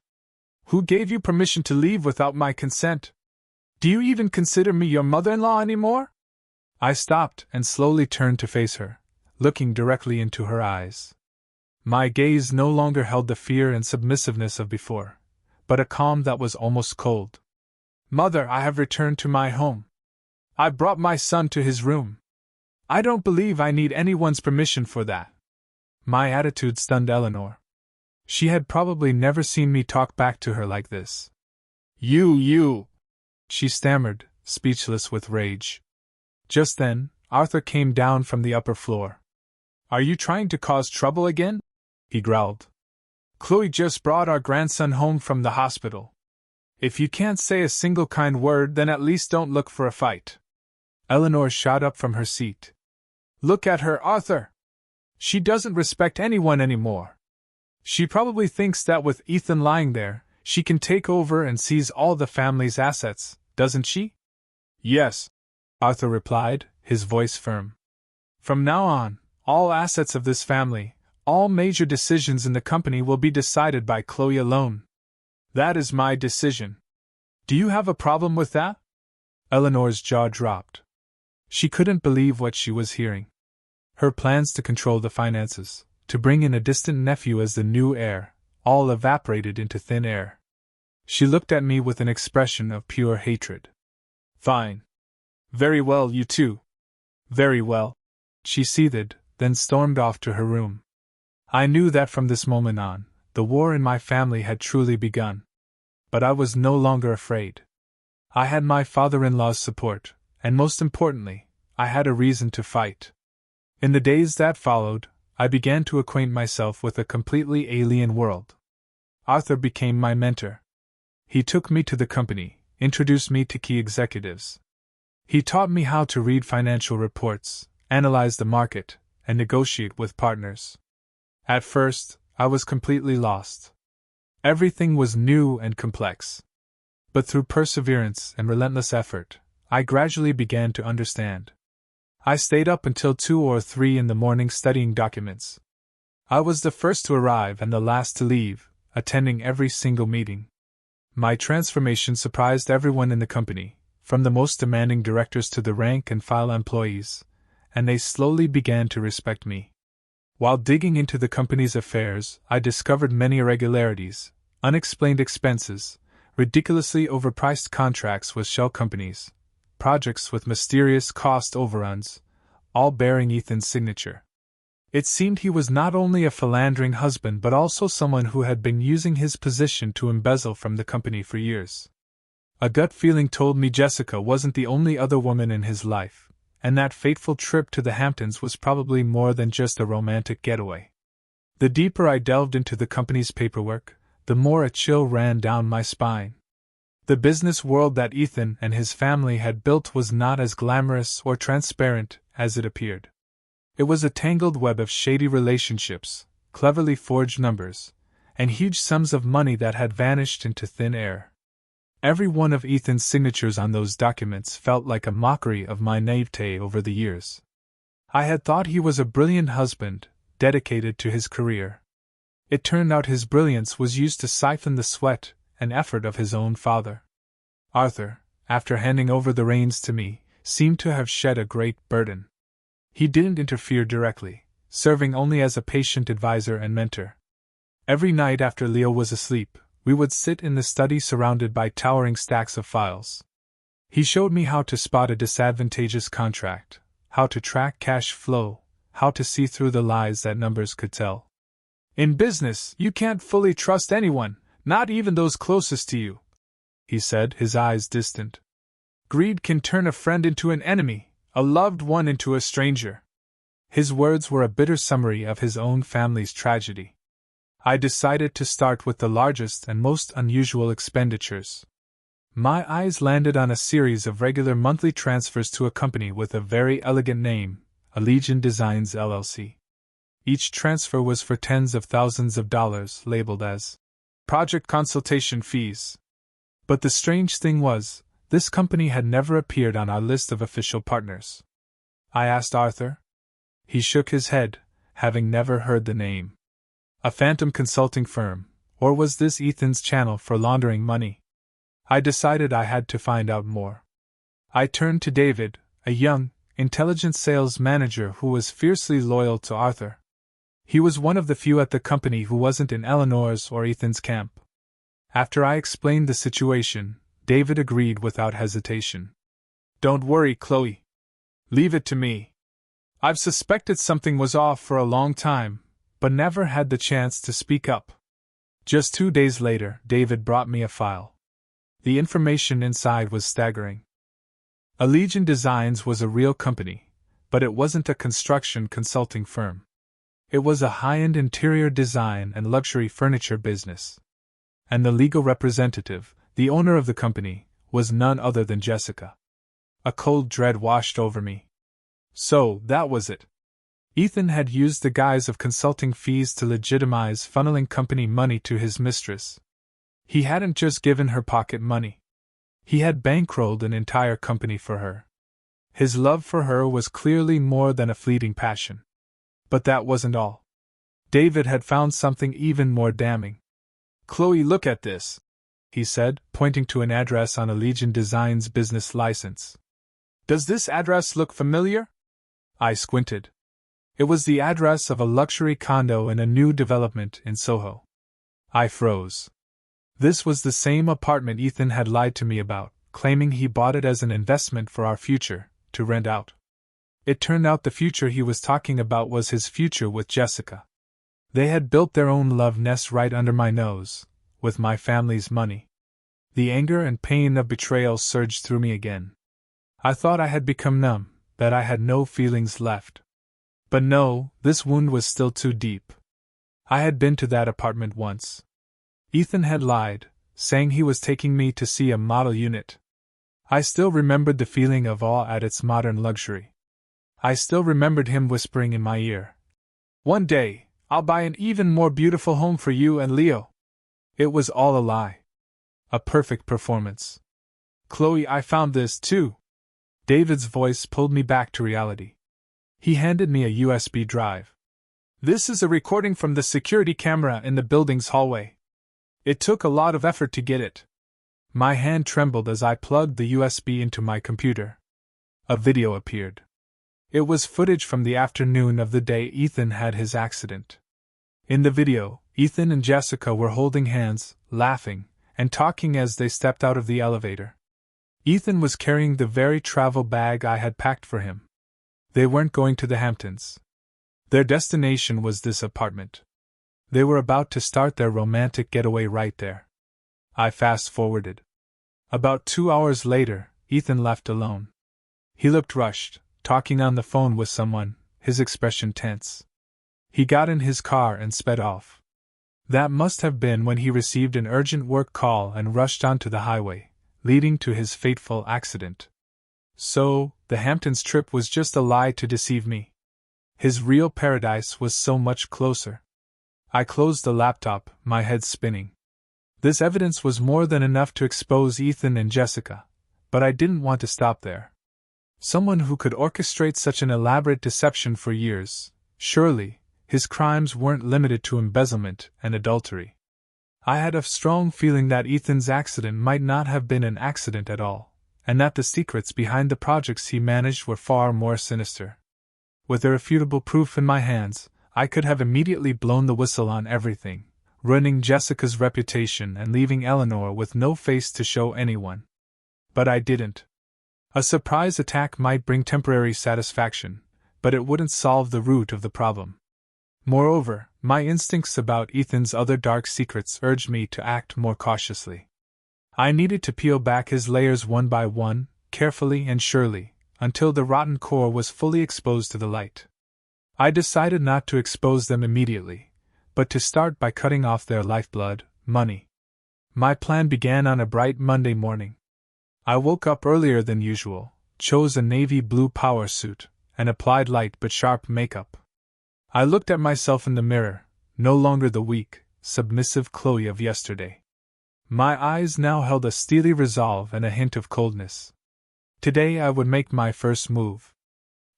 Who gave you permission to leave without my consent? Do you even consider me your mother-in-law anymore? I stopped and slowly turned to face her, looking directly into her eyes. My gaze no longer held the fear and submissiveness of before, but a calm that was almost cold. Mother, I have returned to my home. I brought my son to his room. I don't believe I need anyone's permission for that. My attitude stunned Eleanor. She had probably never seen me talk back to her like this. You! She stammered, speechless with rage. Just then, Arthur came down from the upper floor. Are you trying to cause trouble again? He growled. Chloe just brought our grandson home from the hospital. If you can't say a single kind word, then at least don't look for a fight. Eleanor shot up from her seat. Look at her, Arthur! She doesn't respect anyone anymore. She probably thinks that with Ethan lying there, she can take over and seize all the family's assets, doesn't she? Yes, Arthur replied, his voice firm. From now on, all assets of this family, all major decisions in the company will be decided by Chloe alone. That is my decision. Do you have a problem with that? Eleanor's jaw dropped. She couldn't believe what she was hearing. Her plans to control the finances, to bring in a distant nephew as the new heir, all evaporated into thin air. She looked at me with an expression of pure hatred. Fine. Very well, you two. Very well. She seethed, then stormed off to her room. I knew that from this moment on, the war in my family had truly begun. But I was no longer afraid. I had my father-in-law's support, and most importantly, I had a reason to fight. In the days that followed, I began to acquaint myself with a completely alien world. Arthur became my mentor. He took me to the company, introduced me to key executives. He taught me how to read financial reports, analyze the market, and negotiate with partners. At first, I was completely lost. Everything was new and complex. But through perseverance and relentless effort, I gradually began to understand. I stayed up until 2 or 3 in the morning studying documents. I was the first to arrive and the last to leave, attending every single meeting. My transformation surprised everyone in the company, from the most demanding directors to the rank-and-file employees, and they slowly began to respect me. While digging into the company's affairs, I discovered many irregularities, unexplained expenses, ridiculously overpriced contracts with shell companies, projects with mysterious cost overruns, all bearing Ethan's signature. It seemed he was not only a philandering husband but also someone who had been using his position to embezzle from the company for years. A gut feeling told me Jessica wasn't the only other woman in his life, and that fateful trip to the Hamptons was probably more than just a romantic getaway. The deeper I delved into the company's paperwork, the more a chill ran down my spine. The business world that Ethan and his family had built was not as glamorous or transparent as it appeared. It was a tangled web of shady relationships, cleverly forged numbers, and huge sums of money that had vanished into thin air. Every one of Ethan's signatures on those documents felt like a mockery of my naivete over the years. I had thought he was a brilliant husband, dedicated to his career. It turned out his brilliance was used to siphon the sweat and effort of his own father. Arthur, after handing over the reins to me, seemed to have shed a great burden. He didn't interfere directly, serving only as a patient advisor and mentor. Every night after Leo was asleep, we would sit in the study surrounded by towering stacks of files. He showed me how to spot a disadvantageous contract, how to track cash flow, how to see through the lies that numbers could tell. In business, you can't fully trust anyone, not even those closest to you, he said, his eyes distant. Greed can turn a friend into an enemy, a loved one into a stranger. His words were a bitter summary of his own family's tragedy. I decided to start with the largest and most unusual expenditures. My eyes landed on a series of regular monthly transfers to a company with a very elegant name, Allegiant Designs LLC. Each transfer was for tens of thousands of dollars, labeled as project consultation fees. But the strange thing was, this company had never appeared on our list of official partners. I asked Arthur. He shook his head, having never heard the name. A phantom consulting firm, or was this Ethan's channel for laundering money? I decided I had to find out more. I turned to David, a young, intelligent sales manager who was fiercely loyal to Arthur. He was one of the few at the company who wasn't in Eleanor's or Ethan's camp. After I explained the situation, David agreed without hesitation. Don't worry, Chloe. Leave it to me. I've suspected something was off for a long time, but never had the chance to speak up. Just 2 days later, David brought me a file. The information inside was staggering. Allegiant Designs was a real company, but it wasn't a construction consulting firm. It was a high-end interior design and luxury furniture business. And the legal representative, the owner of the company, was none other than Jessica. A cold dread washed over me. So, that was it. Ethan had used the guise of consulting fees to legitimize funneling company money to his mistress. He hadn't just given her pocket money. He had bankrolled an entire company for her. His love for her was clearly more than a fleeting passion. But that wasn't all. David had found something even more damning. Chloe, look at this, he said, pointing to an address on Allegiant Designs' business license. Does this address look familiar? I squinted. It was the address of a luxury condo in a new development in Soho. I froze. This was the same apartment Ethan had lied to me about, claiming he bought it as an investment for our future, to rent out. It turned out the future he was talking about was his future with Jessica. They had built their own love nest right under my nose, with my family's money. The anger and pain of betrayal surged through me again. I thought I had become numb, that I had no feelings left. But no, this wound was still too deep. I had been to that apartment once. Ethan had lied, saying he was taking me to see a model unit. I still remembered the feeling of awe at its modern luxury. I still remembered him whispering in my ear, "One day, I'll buy an even more beautiful home for you and Leo." It was all a lie. A perfect performance. Chloe, I found this too. David's voice pulled me back to reality. He handed me a USB drive. This is a recording from the security camera in the building's hallway. It took a lot of effort to get it. My hand trembled as I plugged the USB into my computer. A video appeared. It was footage from the afternoon of the day Ethan had his accident. In the video, Ethan and Jessica were holding hands, laughing, and talking as they stepped out of the elevator. Ethan was carrying the very travel bag I had packed for him. They weren't going to the Hamptons. Their destination was this apartment. They were about to start their romantic getaway right there. I fast-forwarded. About 2 hours later, Ethan left alone. He looked rushed, talking on the phone with someone, his expression tense. He got in his car and sped off. That must have been when he received an urgent work call and rushed onto the highway, leading to his fateful accident. So, the Hamptons trip was just a lie to deceive me. His real paradise was so much closer. I closed the laptop, my head spinning. This evidence was more than enough to expose Ethan and Jessica, but I didn't want to stop there. Someone who could orchestrate such an elaborate deception for years, surely, his crimes weren't limited to embezzlement and adultery. I had a strong feeling that Ethan's accident might not have been an accident at all, and that the secrets behind the projects he managed were far more sinister. With irrefutable proof in my hands, I could have immediately blown the whistle on everything, ruining Jessica's reputation and leaving Eleanor with no face to show anyone. But I didn't. A surprise attack might bring temporary satisfaction, but it wouldn't solve the root of the problem. Moreover, my instincts about Ethan's other dark secrets urged me to act more cautiously. I needed to peel back his layers one by one, carefully and surely, until the rotten core was fully exposed to the light. I decided not to expose them immediately, but to start by cutting off their lifeblood, money. My plan began on a bright Monday morning. I woke up earlier than usual, chose a navy blue power suit, and applied light but sharp makeup. I looked at myself in the mirror, no longer the weak, submissive Chloe of yesterday. My eyes now held a steely resolve and a hint of coldness. Today I would make my first move.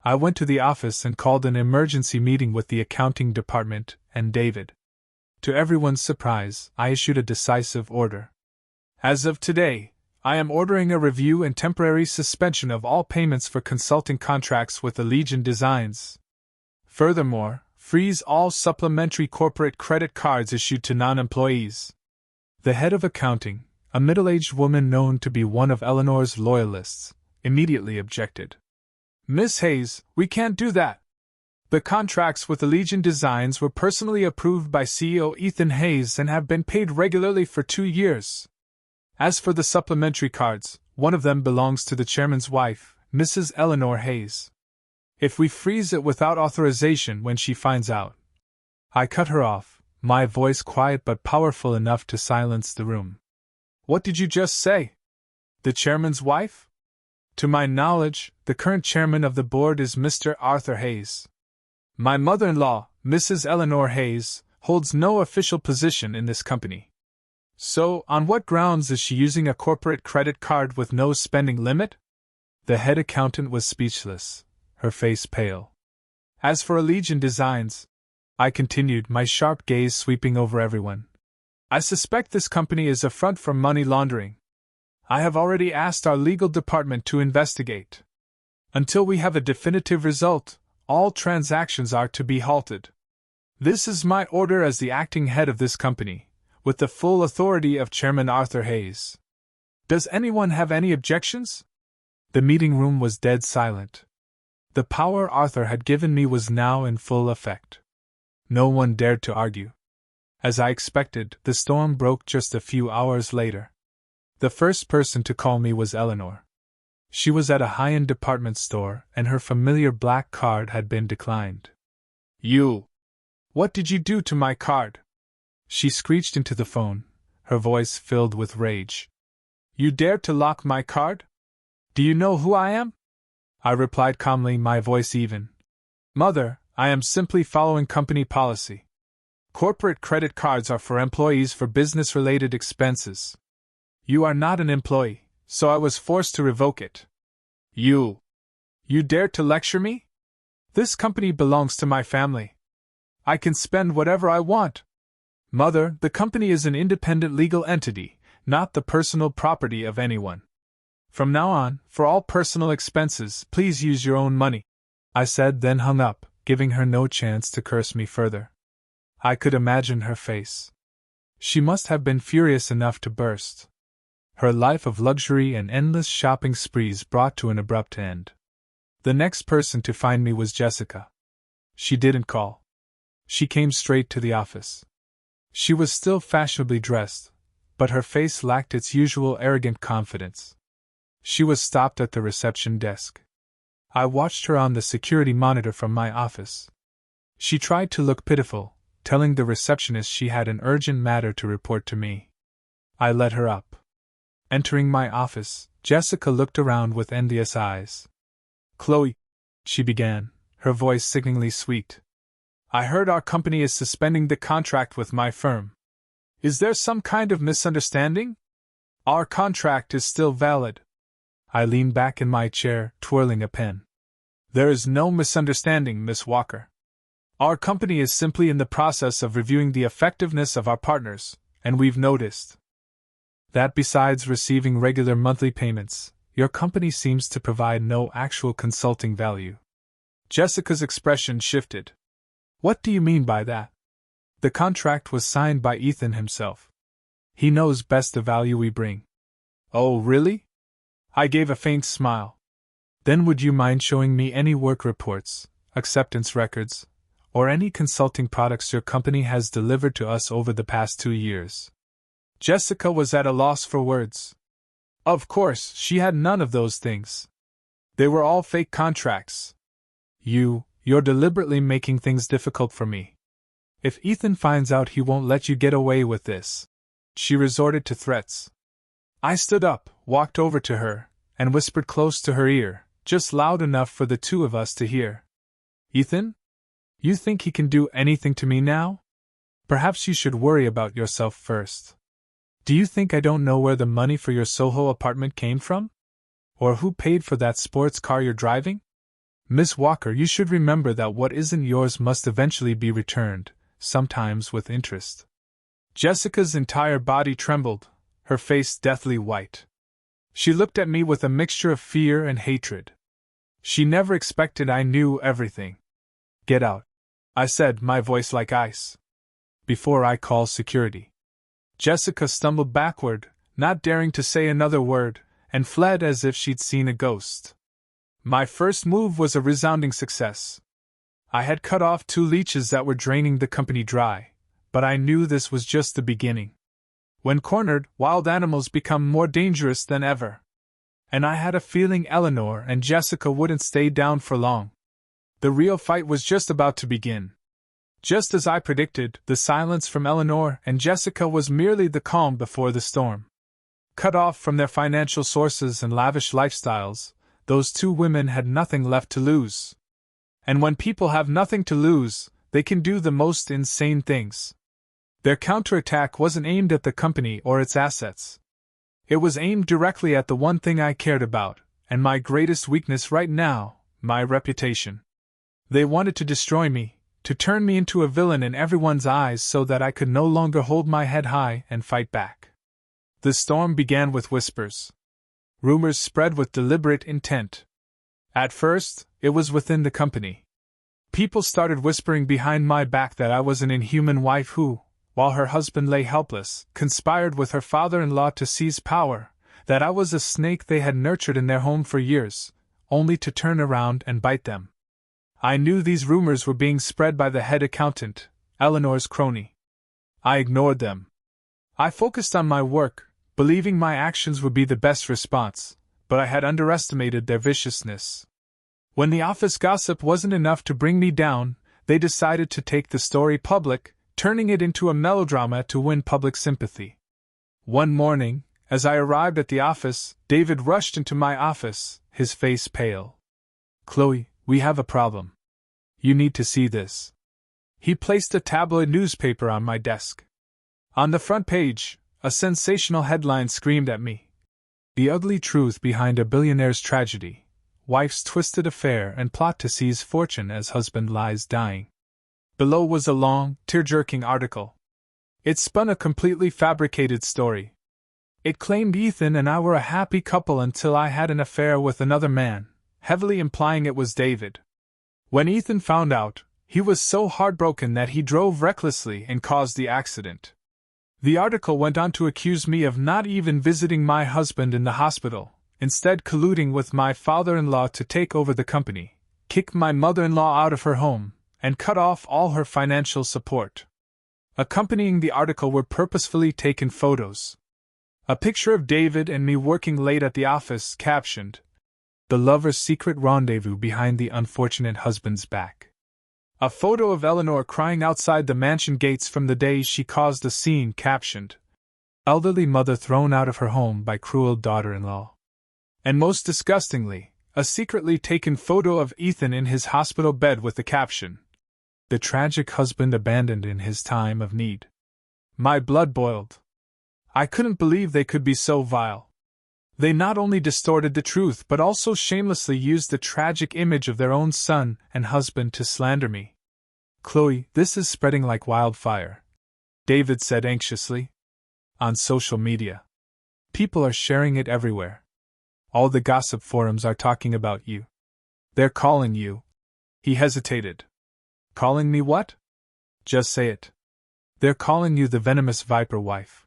I went to the office and called an emergency meeting with the accounting department and David. To everyone's surprise, I issued a decisive order. As of today, I am ordering a review and temporary suspension of all payments for consulting contracts with Allegiant Designs. Furthermore, freeze all supplementary corporate credit cards issued to non-employees. The head of accounting, a middle-aged woman known to be one of Eleanor's loyalists, immediately objected. "Miss Hayes, we can't do that. The contracts with Allegiant Designs were personally approved by CEO Ethan Hayes and have been paid regularly for 2 years. As for the supplementary cards, one of them belongs to the chairman's wife, Mrs. Eleanor Hayes. If we freeze it without authorization when she finds out..." I cut her off, my voice quiet but powerful enough to silence the room. "What did you just say? The chairman's wife? To my knowledge, the current chairman of the board is Mr. Arthur Hayes. My mother-in-law, Mrs. Eleanor Hayes, holds no official position in this company. So, on what grounds is she using a corporate credit card with no spending limit?" The head accountant was speechless, her face pale. "As for Allegiant Designs," I continued, my sharp gaze sweeping over everyone, "I suspect this company is a front for money laundering. I have already asked our legal department to investigate. Until we have a definitive result, all transactions are to be halted. This is my order as the acting head of this company, with the full authority of Chairman Arthur Hayes. Does anyone have any objections?" The meeting room was dead silent. The power Arthur had given me was now in full effect. No one dared to argue. As I expected, the storm broke just a few hours later. The first person to call me was Eleanor. She was at a high-end department store, and her familiar black card had been declined. "You! What did you do to my card?" She screeched into the phone, her voice filled with rage. "You dared to lock my card? Do you know who I am?" I replied calmly, my voice even. "Mother, I am simply following company policy. Corporate credit cards are for employees for business-related expenses. You are not an employee, so I was forced to revoke it. You dared to lecture me? This company belongs to my family. I can spend whatever I want. Mother, the company is an independent legal entity, not the personal property of anyone. From now on, for all personal expenses, please use your own money," I said, then hung up, giving her no chance to curse me further. I could imagine her face. She must have been furious enough to burst. Her life of luxury and endless shopping sprees brought to an abrupt end. The next person to find me was Jessica. She didn't call. She came straight to the office. She was still fashionably dressed, but her face lacked its usual arrogant confidence. She was stopped at the reception desk. I watched her on the security monitor from my office. She tried to look pitiful, telling the receptionist she had an urgent matter to report to me. I let her up. Entering my office, Jessica looked around with envious eyes. "Chloe," she began, her voice sickeningly sweet. "I heard our company is suspending the contract with my firm. Is there some kind of misunderstanding? Our contract is still valid." I leaned back in my chair, twirling a pen. "There is no misunderstanding, Miss Walker. Our company is simply in the process of reviewing the effectiveness of our partners, and we've noticed that besides receiving regular monthly payments, your company seems to provide no actual consulting value." Jessica's expression shifted. "What do you mean by that? The contract was signed by Ethan himself. He knows best the value we bring." "Oh, really?" I gave a faint smile. "Then would you mind showing me any work reports, acceptance records, or any consulting products your company has delivered to us over the past 2 years?" Jessica was at a loss for words. Of course, she had none of those things. They were all fake contracts. You're deliberately making things difficult for me. If Ethan finds out, he won't let you get away with this." She resorted to threats. I stood up, walked over to her, and whispered close to her ear, just loud enough for the two of us to hear. "Ethan? You think he can do anything to me now? Perhaps you should worry about yourself first. Do you think I don't know where the money for your Soho apartment came from? Or who paid for that sports car you're driving? Miss Walker, you should remember that what isn't yours must eventually be returned, sometimes with interest." Jessica's entire body trembled, her face deathly white. She looked at me with a mixture of fear and hatred. She never expected I knew everything. "Get out," I said, my voice like ice. "Before I call security." Jessica stumbled backward, not daring to say another word, and fled as if she'd seen a ghost. My first move was a resounding success. I had cut off 2 leeches that were draining the company dry, but I knew this was just the beginning. When cornered, wild animals become more dangerous than ever. And I had a feeling Eleanor and Jessica wouldn't stay down for long. The real fight was just about to begin. Just as I predicted, the silence from Eleanor and Jessica was merely the calm before the storm. Cut off from their financial sources and lavish lifestyles, those 2 women had nothing left to lose. And when people have nothing to lose, they can do the most insane things. Their counterattack wasn't aimed at the company or its assets. It was aimed directly at the one thing I cared about, and my greatest weakness right now, my reputation. They wanted to destroy me, to turn me into a villain in everyone's eyes so that I could no longer hold my head high and fight back. The storm began with whispers. Rumors spread with deliberate intent. At first, it was within the company. People started whispering behind my back that I was an inhuman wife who, while her husband lay helpless, conspired with her father-in-law to seize power, that I was a snake they had nurtured in their home for years, only to turn around and bite them. I knew these rumors were being spread by the head accountant, Eleanor's crony. I ignored them. I focused on my work, believing my actions would be the best response, but I had underestimated their viciousness. When the office gossip wasn't enough to bring me down, they decided to take the story public, turning it into a melodrama to win public sympathy. One morning, as I arrived at the office, David rushed into my office, his face pale. "Chloe, we have a problem. You need to see this." He placed a tabloid newspaper on my desk. On the front page, a sensational headline screamed at me. "The ugly truth behind a billionaire's tragedy. Wife's twisted affair and plot to seize fortune as husband lies dying." Below was a long, tear-jerking article. It spun a completely fabricated story. It claimed Ethan and I were a happy couple until I had an affair with another man, heavily implying it was David. When Ethan found out, he was so heartbroken that he drove recklessly and caused the accident. The article went on to accuse me of not even visiting my husband in the hospital, instead colluding with my father-in-law to take over the company, kick my mother-in-law out of her home, and cut off all her financial support. Accompanying the article were purposefully taken photos. A picture of David and me working late at the office, captioned, "The lover's secret rendezvous behind the unfortunate husband's back." A photo of Eleanor crying outside the mansion gates from the day she caused a scene, captioned, "Elderly mother thrown out of her home by cruel daughter-in-law." And most disgustingly, a secretly taken photo of Ethan in his hospital bed with the caption, "The tragic husband abandoned in his time of need." My blood boiled. I couldn't believe they could be so vile. They not only distorted the truth but also shamelessly used the tragic image of their own son and husband to slander me. "Chloe, this is spreading like wildfire," David said anxiously. "On social media. People are sharing it everywhere. All the gossip forums are talking about you. They're calling you—" He hesitated. "Calling me what?" "Just say it. They're calling you the venomous viper wife.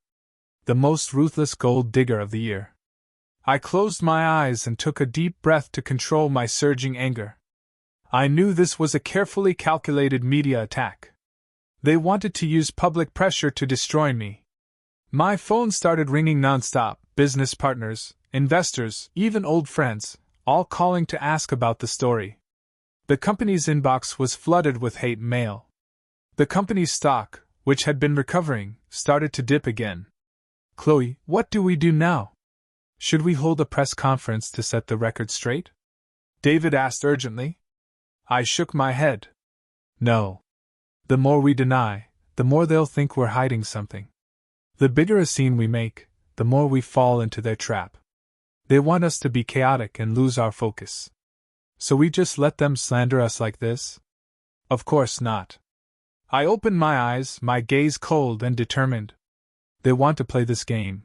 The most ruthless gold digger of the year." I closed my eyes and took a deep breath to control my surging anger. I knew this was a carefully calculated media attack. They wanted to use public pressure to destroy me. My phone started ringing nonstop, business partners, investors, even old friends, all calling to ask about the story. The company's inbox was flooded with hate mail. The company's stock, which had been recovering, started to dip again. "Chloe, what do we do now? Should we hold a press conference to set the record straight?" David asked urgently. I shook my head. "No. The more we deny, the more they'll think we're hiding something. The bigger a scene we make, the more we fall into their trap. They want us to be chaotic and lose our focus. So we just let them slander us like this? Of course not." I opened my eyes, my gaze cold and determined. They want to play this game.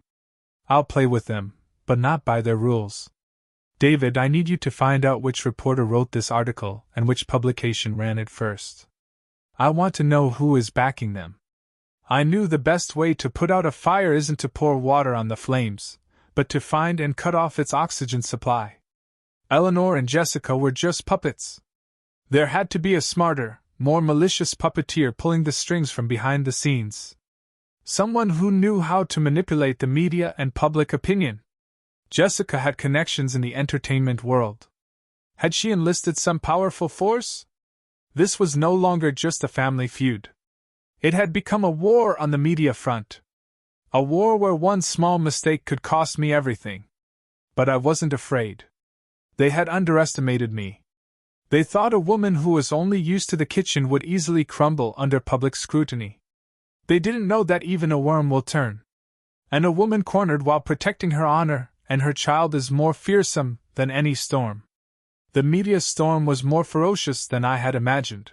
I'll play with them, but not by their rules. "David, I need you to find out which reporter wrote this article and which publication ran it first. I want to know who is backing them." I knew the best way to put out a fire isn't to pour water on the flames, but to find and cut off its oxygen supply. Eleanor and Jessica were just puppets. There had to be a smarter, more malicious puppeteer pulling the strings from behind the scenes. Someone who knew how to manipulate the media and public opinion. Jessica had connections in the entertainment world. Had she enlisted some powerful force? This was no longer just a family feud. It had become a war on the media front. A war where one small mistake could cost me everything. But I wasn't afraid. They had underestimated me. They thought a woman who was only used to the kitchen would easily crumble under public scrutiny. They didn't know that even a worm will turn. And a woman cornered while protecting her honor and her child is more fearsome than any storm. The media storm was more ferocious than I had imagined.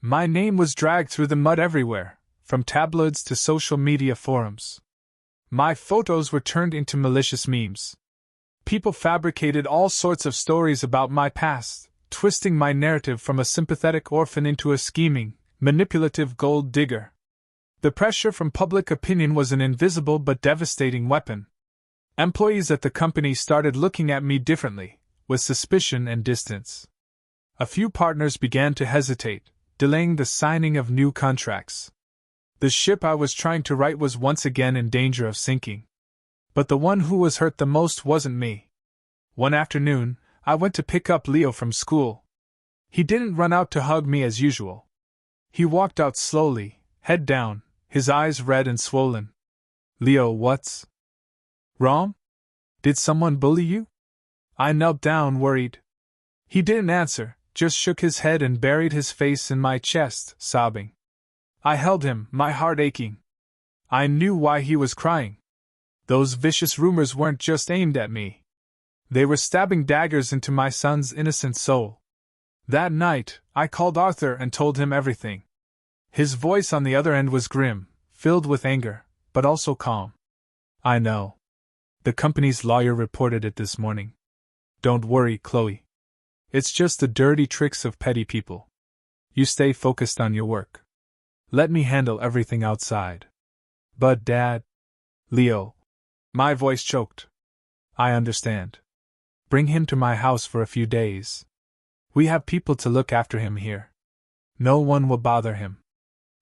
My name was dragged through the mud everywhere, from tabloids to social media forums. My photos were turned into malicious memes. People fabricated all sorts of stories about my past, twisting my narrative from a sympathetic orphan into a scheming, manipulative gold digger. The pressure from public opinion was an invisible but devastating weapon. Employees at the company started looking at me differently, with suspicion and distance. A few partners began to hesitate, delaying the signing of new contracts. The ship I was trying to right was once again in danger of sinking. But the one who was hurt the most wasn't me. One afternoon, I went to pick up Leo from school. He didn't run out to hug me as usual. He walked out slowly, head down, his eyes red and swollen. "Leo, what's wrong? Did someone bully you?" I knelt down, worried. He didn't answer, just shook his head and buried his face in my chest, sobbing. I held him, my heart aching. I knew why he was crying. Those vicious rumors weren't just aimed at me. They were stabbing daggers into my son's innocent soul. That night, I called Arthur and told him everything. His voice on the other end was grim, filled with anger, but also calm. "I know. The company's lawyer reported it this morning. Don't worry, Chloe. It's just the dirty tricks of petty people. You stay focused on your work. Let me handle everything outside." "But Dad..." "Leo..." My voice choked. "I understand. Bring him to my house for a few days. We have people to look after him here." No one will bother him.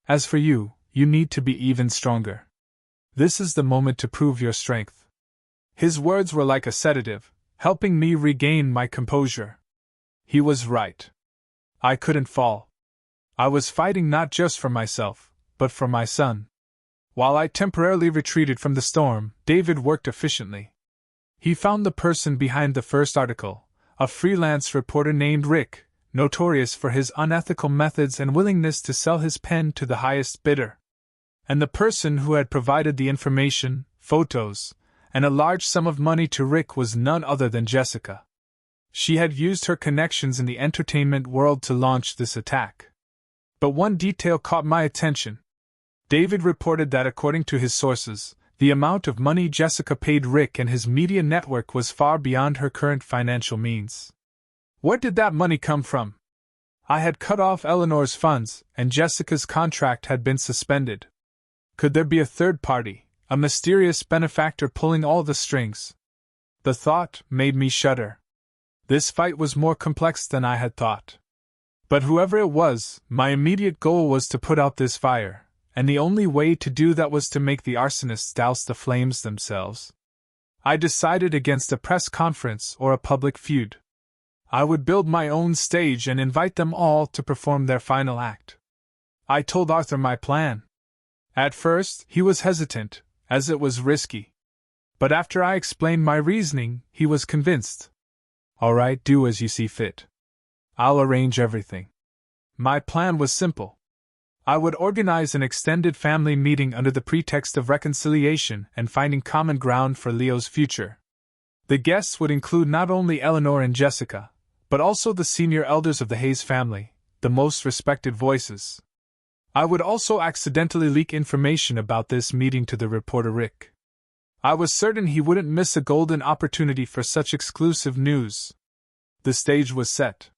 As for you, you need to be even stronger. This is the moment to prove your strength." His words were like a sedative, helping me regain my composure. He was right. I couldn't fall. I was fighting not just for myself, but for my son. While I temporarily retreated from the storm, David worked efficiently. He found the person behind the first article, a freelance reporter named Rick, notorious for his unethical methods and willingness to sell his pen to the highest bidder. And the person who had provided the information, photos, and a large sum of money to Rick was none other than Jessica. She had used her connections in the entertainment world to launch this attack. But one detail caught my attention. David reported that according to his sources, the amount of money Jessica paid Rick and his media network was far beyond her current financial means. Where did that money come from? I had cut off Eleanor's funds, and Jessica's contract had been suspended. Could there be a third party, a mysterious benefactor pulling all the strings? The thought made me shudder. This fight was more complex than I had thought. But whoever it was, my immediate goal was to put out this fire, and the only way to do that was to make the arsonists douse the flames themselves. I decided against a press conference or a public feud. I would build my own stage and invite them all to perform their final act. I told Arthur my plan. At first, he was hesitant, as it was risky. But after I explained my reasoning, he was convinced. "All right, do as you see fit. I'll arrange everything." My plan was simple. I would organize an extended family meeting under the pretext of reconciliation and finding common ground for Leo's future. The guests would include not only Eleanor and Jessica, but also the senior elders of the Hayes family, the most respected voices. I would also accidentally leak information about this meeting to the reporter Rick. I was certain he wouldn't miss a golden opportunity for such exclusive news. The stage was set.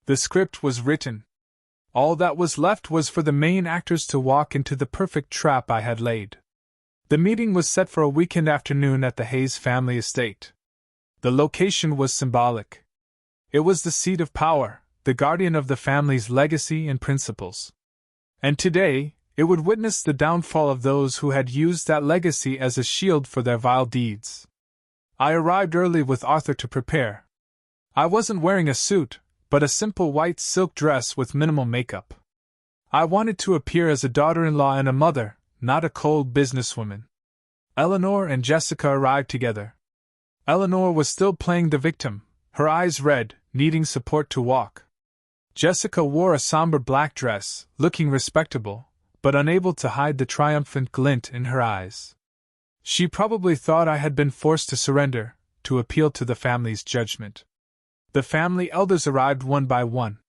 The script was written. All that was left was for the main actors to walk into the perfect trap I had laid. The meeting was set for a weekend afternoon at the Hayes family estate. The location was symbolic. It was the seat of power, the guardian of the family's legacy and principles. And today, it would witness the downfall of those who had used that legacy as a shield for their vile deeds. I arrived early with Arthur to prepare. I wasn't wearing a suit, but a simple white silk dress with minimal makeup. I wanted to appear as a daughter-in-law and a mother, not a cold businesswoman. Eleanor and Jessica arrived together. Eleanor was still playing the victim, her eyes red, needing support to walk. Jessica wore a somber black dress, looking respectable, but unable to hide the triumphant glint in her eyes. She probably thought I had been forced to surrender, to appeal to the family's judgment. The family elders arrived one by one.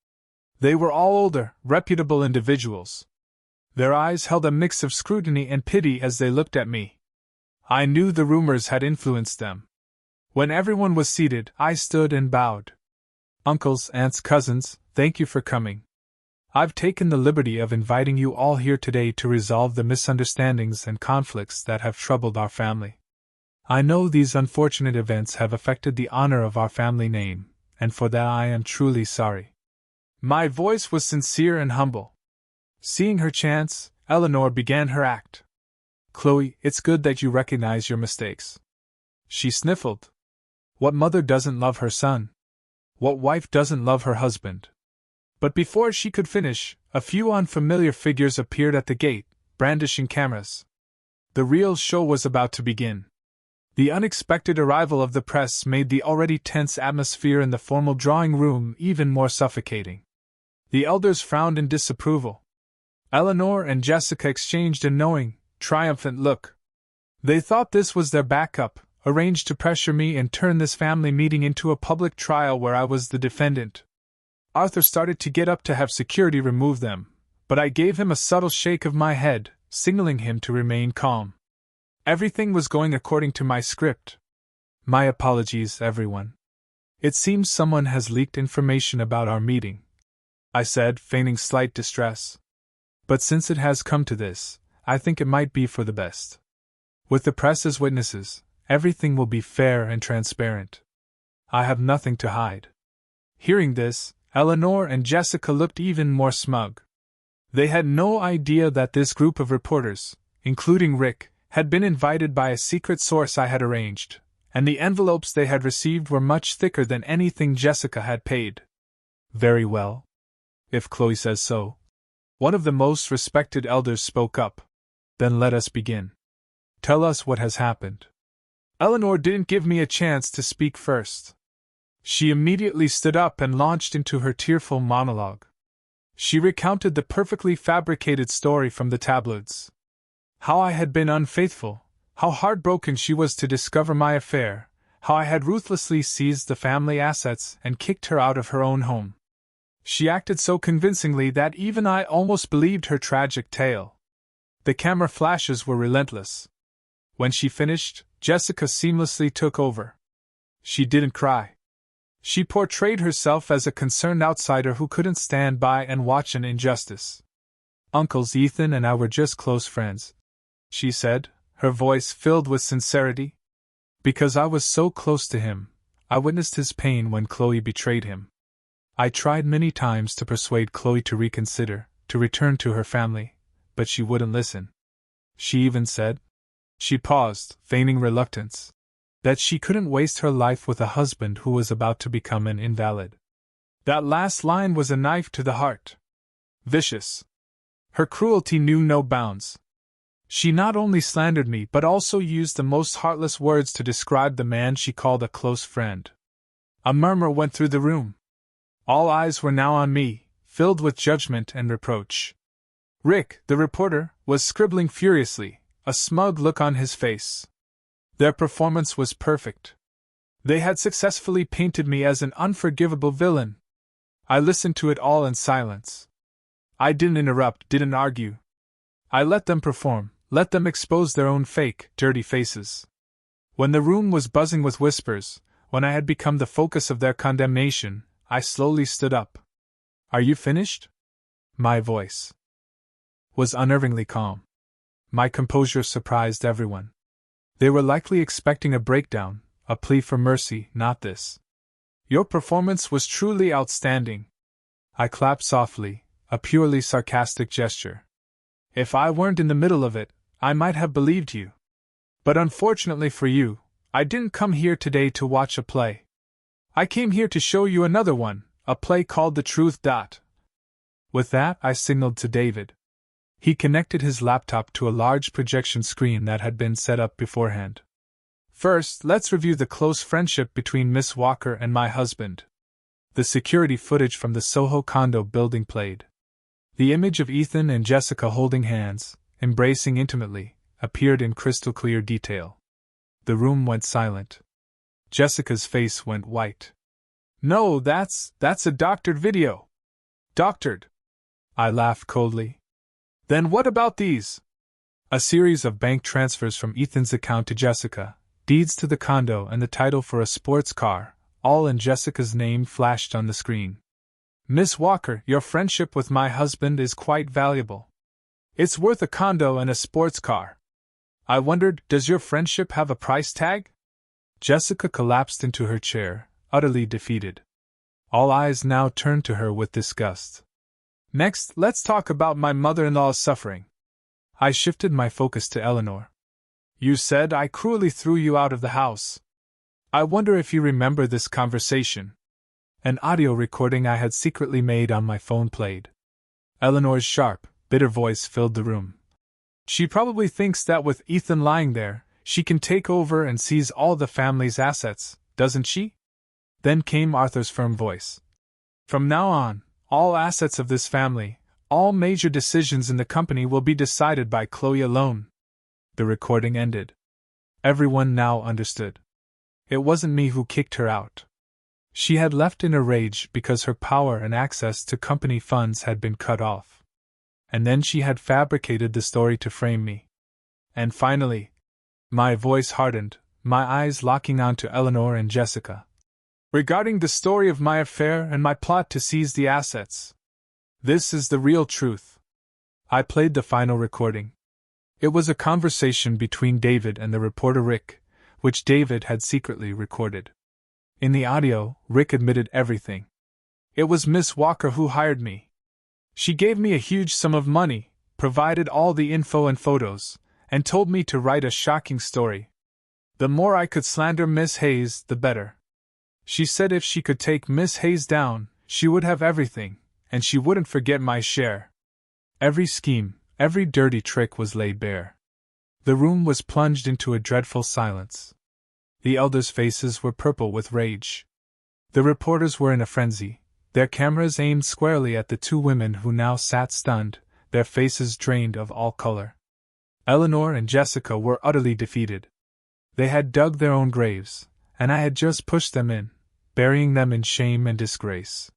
They were all older, reputable individuals. Their eyes held a mix of scrutiny and pity as they looked at me. I knew the rumors had influenced them. When everyone was seated, I stood and bowed. "Uncles, aunts, cousins, thank you for coming. I've taken the liberty of inviting you all here today to resolve the misunderstandings and conflicts that have troubled our family. I know these unfortunate events have affected the honor of our family name, and for that I am truly sorry." My voice was sincere and humble. Seeing her chance, Eleanor began her act. "Chloe, it's good that you recognize your mistakes." She sniffled. What mother doesn't love her son? What wife doesn't love her husband? But before she could finish, a few unfamiliar figures appeared at the gate, brandishing cameras. The real show was about to begin. The unexpected arrival of the press made the already tense atmosphere in the formal drawing room even more suffocating. The elders frowned in disapproval. Eleanor and Jessica exchanged a knowing, triumphant look. They thought this was their backup, arranged to pressure me and turn this family meeting into a public trial where I was the defendant. Arthur started to get up to have security remove them, but I gave him a subtle shake of my head, signaling him to remain calm. Everything was going according to my script. My apologies, everyone. It seems someone has leaked information about our meeting, I said, feigning slight distress. But since it has come to this, I think it might be for the best. With the press as witnesses, everything will be fair and transparent. I have nothing to hide. Hearing this, Eleanor and Jessica looked even more smug. They had no idea that this group of reporters, including Rick, had been invited by a secret source I had arranged, and the envelopes they had received were much thicker than anything Jessica had paid. Very well. If Chloe says so. One of the most respected elders spoke up. Then let us begin. Tell us what has happened. Eleanor didn't give me a chance to speak first. She immediately stood up and launched into her tearful monologue. She recounted the perfectly fabricated story from the tabloids. How I had been unfaithful, how heartbroken she was to discover my affair, how I had ruthlessly seized the family assets and kicked her out of her own home. She acted so convincingly that even I almost believed her tragic tale. The camera flashes were relentless. When she finished, Jessica seamlessly took over. She didn't cry. She portrayed herself as a concerned outsider who couldn't stand by and watch an injustice. Uncles Ethan and I were just close friends, she said, her voice filled with sincerity. Because I was so close to him, I witnessed his pain when Chloe betrayed him. I tried many times to persuade Chloe to reconsider, to return to her family, but she wouldn't listen. She even said, she paused, feigning reluctance, that she couldn't waste her life with a husband who was about to become an invalid. That last line was a knife to the heart. Vicious. Her cruelty knew no bounds. She not only slandered me but also used the most heartless words to describe the man she called a close friend. A murmur went through the room. All eyes were now on me, filled with judgment and reproach. Rick, the reporter, was scribbling furiously, a smug look on his face. Their performance was perfect. They had successfully painted me as an unforgivable villain. I listened to it all in silence. I didn't interrupt, didn't argue. I let them perform, let them expose their own fake, dirty faces. When the room was buzzing with whispers, when I had become the focus of their condemnation, I slowly stood up. Are you finished? My voice was unnervingly calm. My composure surprised everyone. They were likely expecting a breakdown, a plea for mercy, not this. Your performance was truly outstanding. I clapped softly, a purely sarcastic gesture. If I weren't in the middle of it, I might have believed you. But unfortunately for you, I didn't come here today to watch a play. I came here to show you another one, a play called The Truth. With that, I signaled to David. He connected his laptop to a large projection screen that had been set up beforehand. First, let's review the close friendship between Miss Walker and my husband. The security footage from the Soho condo building played. The image of Ethan and Jessica holding hands, embracing intimately, appeared in crystal clear detail. The room went silent. Jessica's face went white. No, that's a doctored video. Doctored? I laughed coldly. Then what about these? A series of bank transfers from Ethan's account to Jessica, deeds to the condo and the title for a sports car, all in Jessica's name flashed on the screen. Miss Walker, your friendship with my husband is quite valuable. It's worth a condo and a sports car. I wondered, does your friendship have a price tag? Jessica collapsed into her chair, utterly defeated. All eyes now turned to her with disgust. Next, let's talk about my mother-in-law's suffering. I shifted my focus to Eleanor. You said I cruelly threw you out of the house. I wonder if you remember this conversation. An audio recording I had secretly made on my phone played. Eleanor's sharp, bitter voice filled the room. She probably thinks that with Ethan lying there, she can take over and seize all the family's assets, doesn't she? Then came Arthur's firm voice. From now on, all assets of this family, all major decisions in the company will be decided by Chloe alone. The recording ended. Everyone now understood. It wasn't me who kicked her out. She had left in a rage because her power and access to company funds had been cut off. And then she had fabricated the story to frame me. And finally, my voice hardened, my eyes locking onto Eleanor and Jessica. Regarding the story of my affair and my plot to seize the assets. This is the real truth. I played the final recording. It was a conversation between David and the reporter Rick, which David had secretly recorded. In the audio, Rick admitted everything. It was Miss Walker who hired me. She gave me a huge sum of money, provided all the info and photos, and told me to write a shocking story. The more I could slander Miss Hayes, the better. She said if she could take Miss Hayes down, she would have everything, and she wouldn't forget my share. Every scheme, every dirty trick was laid bare. The room was plunged into a dreadful silence. The elders' faces were purple with rage. The reporters were in a frenzy, their cameras aimed squarely at the two women who now sat stunned, their faces drained of all color. Eleanor and Jessica were utterly defeated. They had dug their own graves, and I had just pushed them in, burying them in shame and disgrace.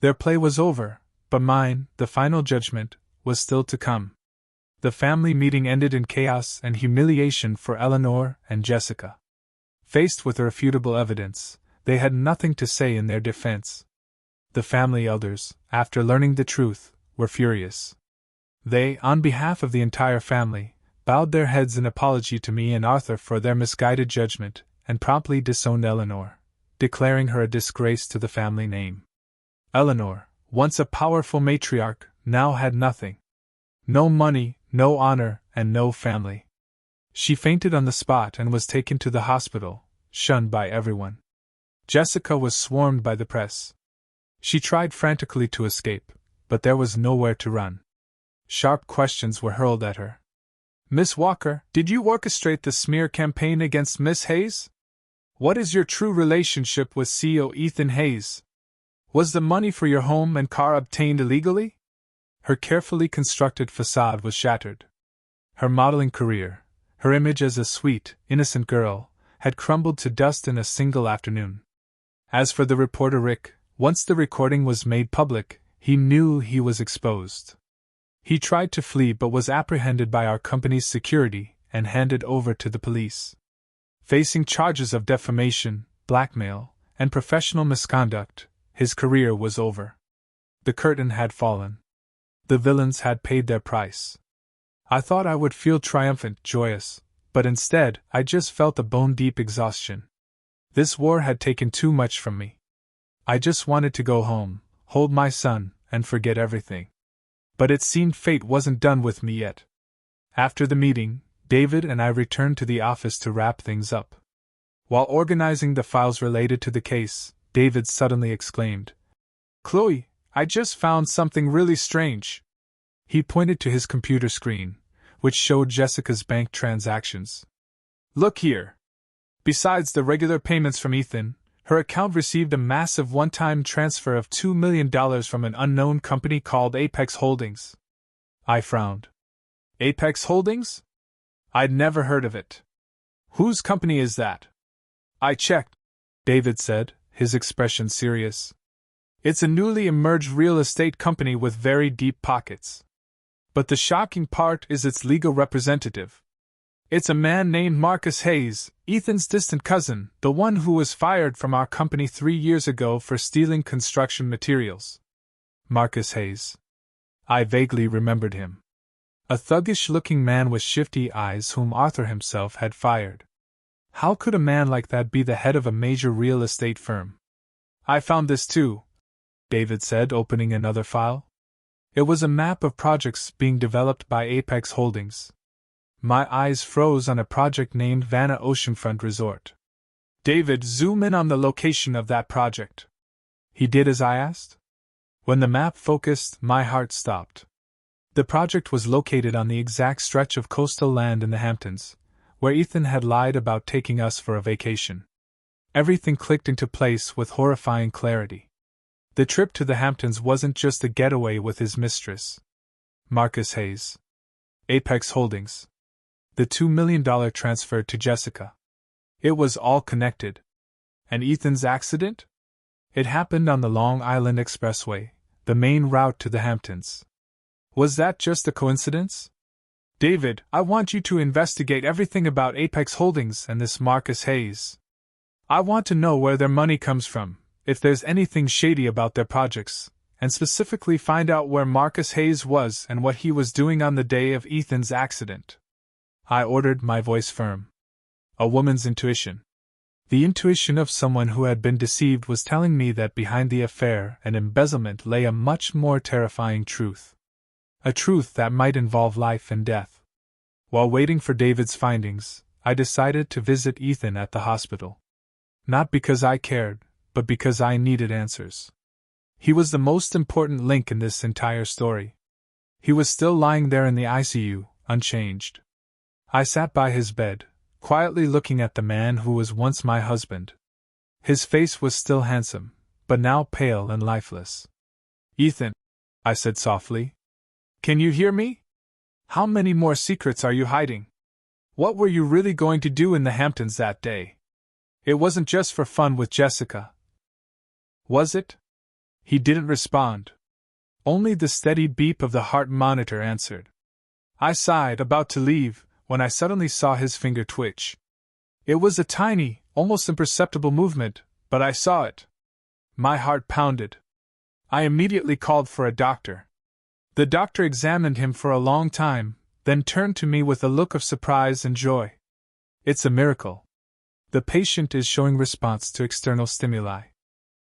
Their play was over, but mine, the final judgment, was still to come. The family meeting ended in chaos and humiliation for Eleanor and Jessica. Faced with irrefutable evidence, they had nothing to say in their defense. The family elders, after learning the truth, were furious. They, on behalf of the entire family, bowed their heads in apology to me and Arthur for their misguided judgment, and promptly disowned Eleanor, declaring her a disgrace to the family name. Eleanor, once a powerful matriarch, now had nothing. No money, no honor, and no family. She fainted on the spot and was taken to the hospital, shunned by everyone. Jessica was swarmed by the press. She tried frantically to escape, but there was nowhere to run. Sharp questions were hurled at her. Miss Walker, did you orchestrate the smear campaign against Miss Hayes? What is your true relationship with CEO Ethan Hayes? Was the money for your home and car obtained illegally? Her carefully constructed facade was shattered. Her modeling career, her image as a sweet, innocent girl, had crumbled to dust in a single afternoon. As for the reporter Rick, once the recording was made public, he knew he was exposed. He tried to flee but was apprehended by our company's security and handed over to the police. Facing charges of defamation, blackmail, and professional misconduct, his career was over. The curtain had fallen. The villains had paid their price. I thought I would feel triumphant, joyous, but instead, I just felt a bone-deep exhaustion. This war had taken too much from me. I just wanted to go home, hold my son, and forget everything. But it seemed fate wasn't done with me yet. After the meeting, David and I returned to the office to wrap things up. While organizing the files related to the case, David suddenly exclaimed, "Chloe, I just found something really strange." He pointed to his computer screen, which showed Jessica's bank transactions. "Look here. Besides the regular payments from Ethan, her account received a massive one-time transfer of $2 million from an unknown company called Apex Holdings." I frowned. Apex Holdings? I'd never heard of it. Whose company is that? I checked, David said, his expression serious. It's a newly emerged real estate company with very deep pockets. But the shocking part is its legal representative. It's a man named Marcus Hayes, Ethan's distant cousin, the one who was fired from our company 3 years ago for stealing construction materials. Marcus Hayes. I vaguely remembered him. A thuggish-looking man with shifty eyes whom Arthur himself had fired. How could a man like that be the head of a major real estate firm? I found this too, David said, opening another file. It was a map of projects being developed by Apex Holdings. My eyes froze on a project named Vanna Oceanfront Resort. David, zoom in on the location of that project. He did as I asked. When the map focused, my heart stopped. The project was located on the exact stretch of coastal land in the Hamptons, where Ethan had lied about taking us for a vacation. Everything clicked into place with horrifying clarity. The trip to the Hamptons wasn't just a getaway with his mistress. Marcus Hayes. Apex Holdings. The $2 million transfer to Jessica. It was all connected. And Ethan's accident? It happened on the Long Island Expressway, the main route to the Hamptons. Was that just a coincidence? David, I want you to investigate everything about Apex Holdings and this Marcus Hayes. I want to know where their money comes from, if there's anything shady about their projects, and specifically find out where Marcus Hayes was and what he was doing on the day of Ethan's accident. I ordered, my voice firm. A woman's intuition. The intuition of someone who had been deceived was telling me that behind the affair and embezzlement lay a much more terrifying truth. A truth that might involve life and death. While waiting for David's findings, I decided to visit Ethan at the hospital. Not because I cared, but because I needed answers. He was the most important link in this entire story. He was still lying there in the ICU, unchanged. I sat by his bed, quietly looking at the man who was once my husband. His face was still handsome, but now pale and lifeless. "Ethan," I said softly. "Can you hear me? How many more secrets are you hiding? What were you really going to do in the Hamptons that day? It wasn't just for fun with Jessica, was it?" He didn't respond. Only the steady beep of the heart monitor answered. I sighed, about to leave, when I suddenly saw his finger twitch. It was a tiny, almost imperceptible movement, but I saw it. My heart pounded. I immediately called for a doctor. The doctor examined him for a long time, then turned to me with a look of surprise and joy. "It's a miracle. The patient is showing response to external stimuli.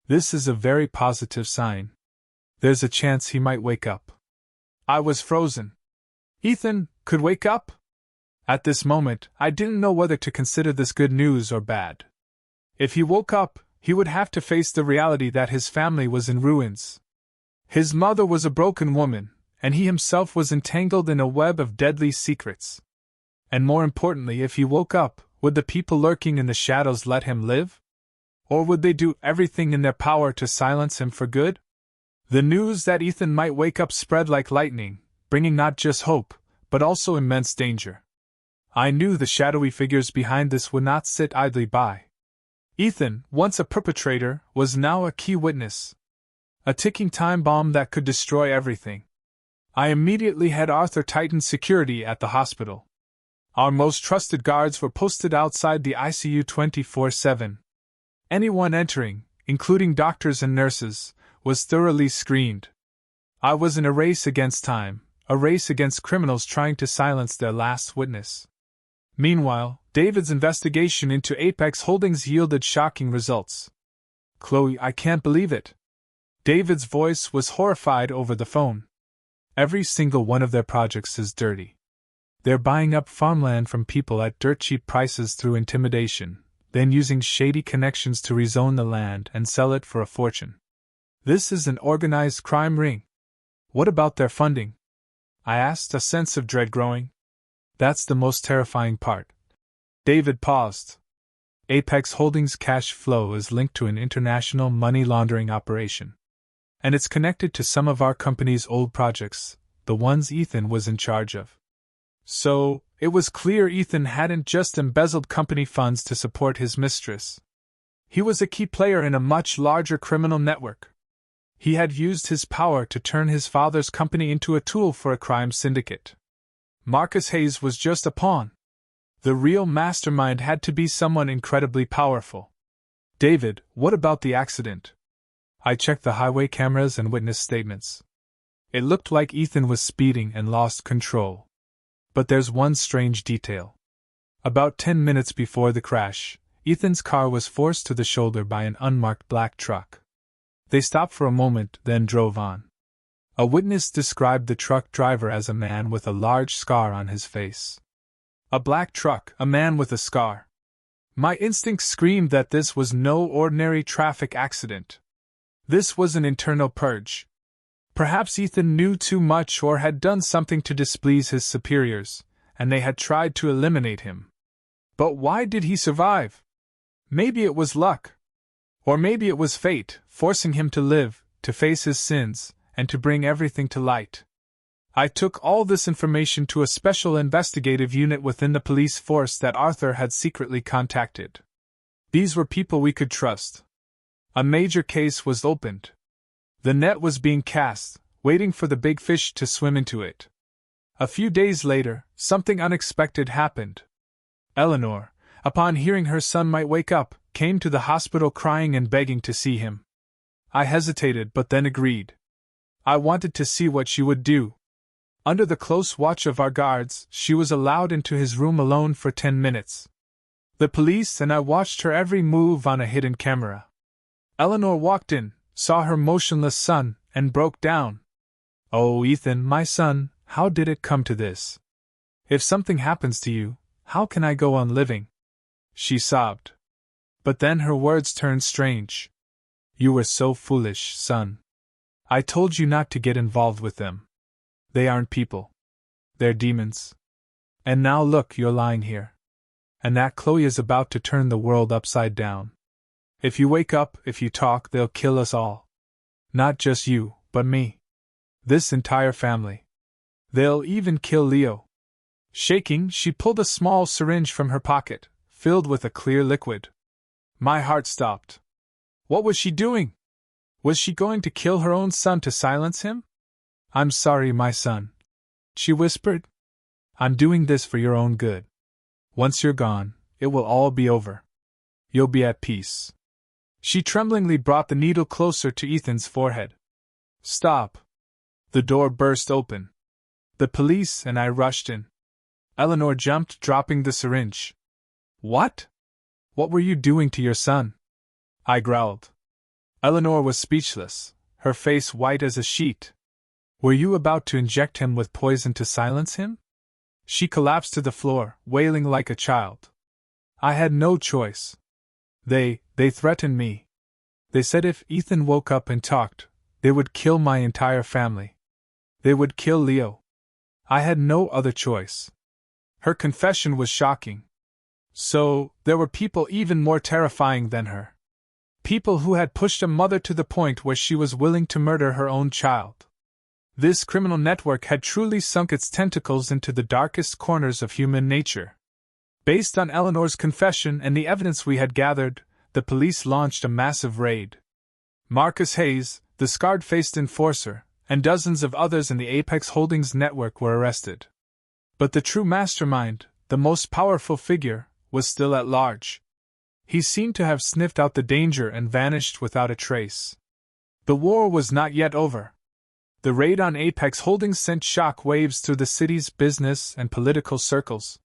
This is a very positive sign. There's a chance he might wake up." I was frozen. Ethan could wake up? At this moment, I didn't know whether to consider this good news or bad. If he woke up, he would have to face the reality that his family was in ruins. His mother was a broken woman, and he himself was entangled in a web of deadly secrets. And more importantly, if he woke up, would the people lurking in the shadows let him live? Or would they do everything in their power to silence him for good? The news that Ethan might wake up spread like lightning, bringing not just hope, but also immense danger. I knew the shadowy figures behind this would not sit idly by. Ethan, once a perpetrator, was now a key witness. A ticking time bomb that could destroy everything. I immediately had Arthur tighten security at the hospital. Our most trusted guards were posted outside the ICU 24/7. Anyone entering, including doctors and nurses, was thoroughly screened. I was in a race against time, a race against criminals trying to silence their last witness. Meanwhile, David's investigation into Apex Holdings yielded shocking results. "Chloe, I can't believe it." David's voice was horrified over the phone. "Every single one of their projects is dirty. They're buying up farmland from people at dirt cheap prices through intimidation, then using shady connections to rezone the land and sell it for a fortune. This is an organized crime ring." "What about their funding?" I asked, a sense of dread growing. "That's the most terrifying part." David paused. Apex Holdings' cash flow is linked to an international money laundering operation. And it's connected to some of our company's old projects, the ones Ethan was in charge of. So, it was clear Ethan hadn't just embezzled company funds to support his mistress. He was a key player in a much larger criminal network. He had used his power to turn his father's company into a tool for a crime syndicate. Marcus Hayes was just a pawn. The real mastermind had to be someone incredibly powerful. "David, what about the accident?" I checked the highway cameras and witness statements. It looked like Ethan was speeding and lost control. But there's one strange detail. About 10 minutes before the crash, Ethan's car was forced to the shoulder by an unmarked black truck. They stopped for a moment, then drove on. A witness described the truck driver as a man with a large scar on his face. A black truck, a man with a scar. My instincts screamed that this was no ordinary traffic accident. This was an internal purge. Perhaps Ethan knew too much or had done something to displease his superiors, and they had tried to eliminate him. But why did he survive? Maybe it was luck. Or maybe it was fate, forcing him to live, to face his sins, and to bring everything to light. I took all this information to a special investigative unit within the police force that Arthur had secretly contacted. These were people we could trust. A major case was opened. The net was being cast, waiting for the big fish to swim into it. A few days later, something unexpected happened. Eleanor, upon hearing her son might wake up, came to the hospital crying and begging to see him. I hesitated but then agreed. I wanted to see what she would do. Under the close watch of our guards, she was allowed into his room alone for 10 minutes. The police and I watched her every move on a hidden camera. Eleanor walked in, saw her motionless son, and broke down. "Oh, Ethan, my son, how did it come to this? If something happens to you, how can I go on living?" She sobbed. But then her words turned strange. "You were so foolish, son. I told you not to get involved with them. They aren't people. They're demons. And now look, you're lying here. And that Chloe is about to turn the world upside down. If you wake up, if you talk, they'll kill us all. Not just you, but me. This entire family. They'll even kill Leo." Shaking, she pulled a small syringe from her pocket, filled with a clear liquid. My heart stopped. What was she doing? Was she going to kill her own son to silence him? "I'm sorry, my son," she whispered. "I'm doing this for your own good. Once you're gone, it will all be over. You'll be at peace." She tremblingly brought the needle closer to Ethan's forehead. "Stop." The door burst open. The police and I rushed in. Eleanor jumped, dropping the syringe. "What? What were you doing to your son?" I growled. Eleanor was speechless, her face white as a sheet. "Were you about to inject him with poison to silence him?" She collapsed to the floor, wailing like a child. "I had no choice. They threatened me. They said if Ethan woke up and talked, they would kill my entire family. They would kill Leo. I had no other choice." Her confession was shocking. So, there were people even more terrifying than her. People who had pushed a mother to the point where she was willing to murder her own child. This criminal network had truly sunk its tentacles into the darkest corners of human nature. Based on Eleanor's confession and the evidence we had gathered, the police launched a massive raid. Marcus Hayes, the scarred-faced enforcer, and dozens of others in the Apex Holdings network were arrested. But the true mastermind, the most powerful figure, was still at large. He seemed to have sniffed out the danger and vanished without a trace. The war was not yet over. The raid on Apex Holdings sent shock waves through the city's business and political circles.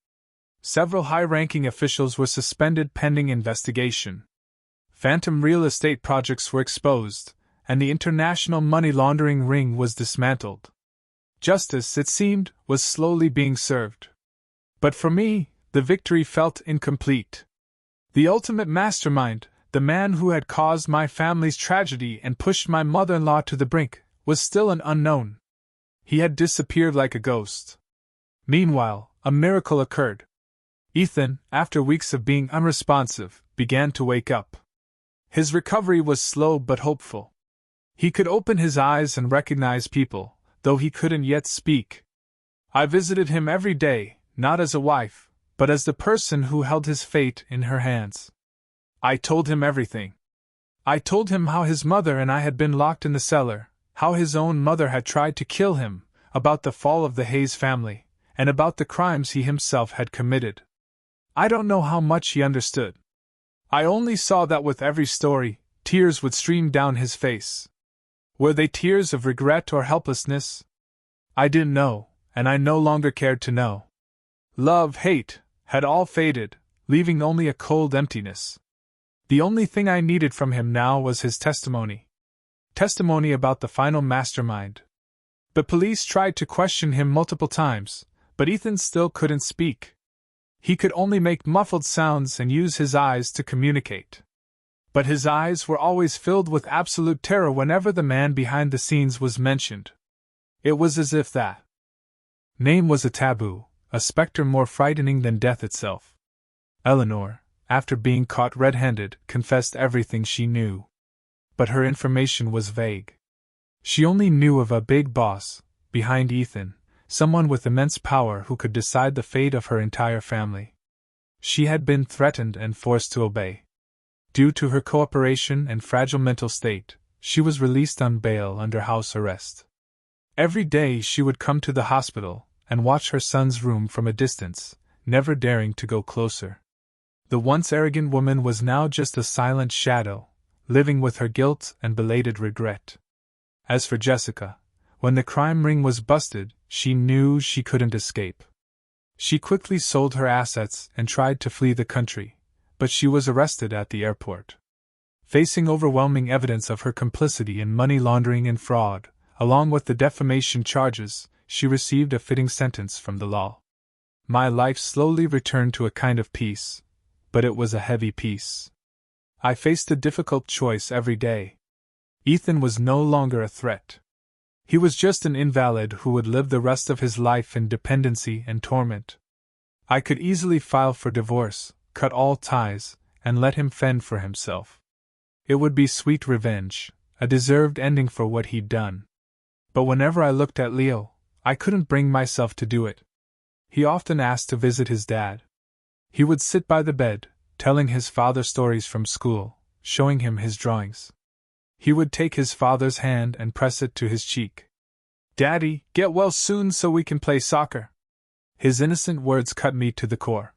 Several high-ranking officials were suspended pending investigation. Phantom real estate projects were exposed, and the international money laundering ring was dismantled. Justice, it seemed, was slowly being served. But for me, the victory felt incomplete. The ultimate mastermind, the man who had caused my family's tragedy and pushed my mother-in-law to the brink, was still an unknown. He had disappeared like a ghost. Meanwhile, a miracle occurred. Ethan, after weeks of being unresponsive, began to wake up. His recovery was slow but hopeful. He could open his eyes and recognize people, though he couldn't yet speak. I visited him every day, not as a wife, but as the person who held his fate in her hands. I told him everything. I told him how his mother and I had been locked in the cellar, how his own mother had tried to kill him, about the fall of the Hayes family, and about the crimes he himself had committed. I don't know how much he understood. I only saw that with every story, tears would stream down his face. Were they tears of regret or helplessness? I didn't know, and I no longer cared to know. Love, hate, had all faded, leaving only a cold emptiness. The only thing I needed from him now was his testimony. Testimony about the final mastermind. The police tried to question him multiple times, but Ethan still couldn't speak. He could only make muffled sounds and use his eyes to communicate. But his eyes were always filled with absolute terror whenever the man behind the scenes was mentioned. It was as if that name was a taboo, a specter more frightening than death itself. Eleanor, after being caught red-handed, confessed everything she knew. But her information was vague. She only knew of a big boss, behind Ethan, someone with immense power who could decide the fate of her entire family. She had been threatened and forced to obey. Due to her cooperation and fragile mental state, she was released on bail under house arrest. Every day she would come to the hospital and watch her son's room from a distance, never daring to go closer. The once arrogant woman was now just a silent shadow, living with her guilt and belated regret. As for Jessica, when the crime ring was busted, she knew she couldn't escape. She quickly sold her assets and tried to flee the country, but she was arrested at the airport. Facing overwhelming evidence of her complicity in money laundering and fraud, along with the defamation charges, she received a fitting sentence from the law. My life slowly returned to a kind of peace, but it was a heavy peace. I faced a difficult choice every day. Ethan was no longer a threat. He was just an invalid who would live the rest of his life in dependency and torment. I could easily file for divorce, cut all ties, and let him fend for himself. It would be sweet revenge, a deserved ending for what he'd done. But whenever I looked at Leo, I couldn't bring myself to do it. He often asked to visit his dad. He would sit by the bed, telling his father stories from school, showing him his drawings. He would take his father's hand and press it to his cheek. "Daddy, get well soon so we can play soccer." His innocent words cut me to the core.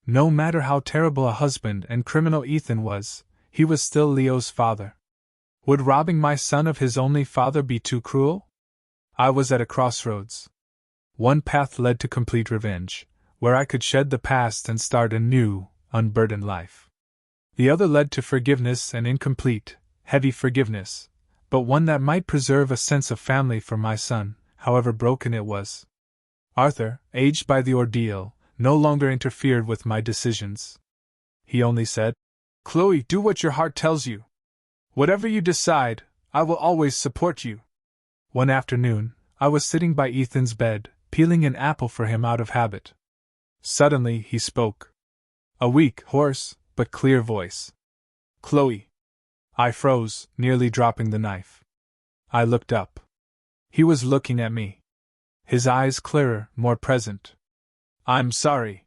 No matter how terrible a husband and criminal Ethan was, he was still Leo's father. Would robbing my son of his only father be too cruel? I was at a crossroads. One path led to complete revenge, where I could shed the past and start a new, unburdened life. The other led to forgiveness, and incomplete, heavy forgiveness, but one that might preserve a sense of family for my son, however broken it was. Arthur, aged by the ordeal, no longer interfered with my decisions. He only said, "Chloe, do what your heart tells you. Whatever you decide, I will always support you." One afternoon, I was sitting by Ethan's bed, peeling an apple for him out of habit. Suddenly he spoke. A weak, hoarse, but clear voice. "Chloe." I froze, nearly dropping the knife. I looked up. He was looking at me. His eyes clearer, more present. "I'm sorry."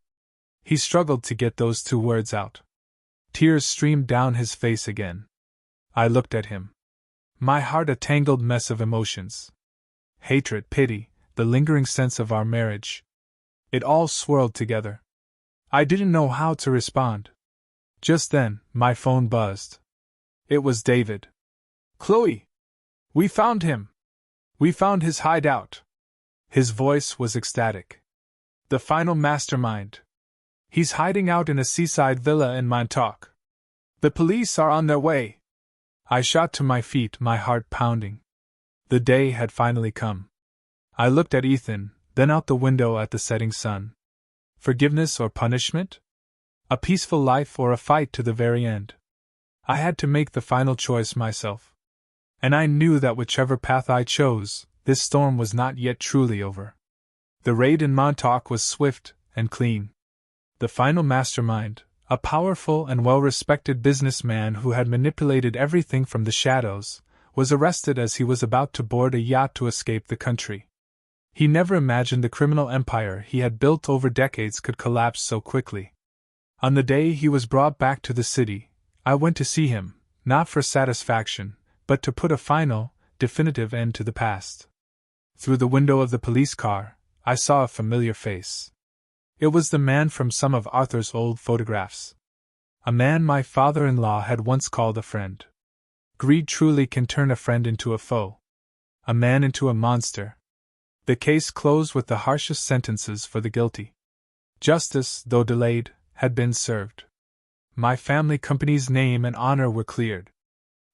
He struggled to get those two words out. Tears streamed down his face again. I looked at him. My heart a tangled mess of emotions. Hatred, pity, the lingering sense of our marriage. It all swirled together. I didn't know how to respond. Just then, my phone buzzed. It was David. "Chloe! We found him! We found his hideout!" His voice was ecstatic. "The final mastermind. He's hiding out in a seaside villa in Montauk. The police are on their way." I shot to my feet, my heart pounding. The day had finally come. I looked at Ethan, then out the window at the setting sun. Forgiveness or punishment? A peaceful life or a fight to the very end? I had to make the final choice myself. And I knew that whichever path I chose, this storm was not yet truly over. The raid in Montauk was swift and clean. The final mastermind, a powerful and well-respected businessman who had manipulated everything from the shadows, was arrested as he was about to board a yacht to escape the country. He never imagined the criminal empire he had built over decades could collapse so quickly. On the day he was brought back to the city, I went to see him, not for satisfaction, but to put a final, definitive end to the past. Through the window of the police car, I saw a familiar face. It was the man from some of Arthur's old photographs. A man my father-in-law had once called a friend. Greed truly can turn a friend into a foe. A man into a monster. The case closed with the harshest sentences for the guilty. Justice, though delayed, had been served. My family company's name and honor were cleared.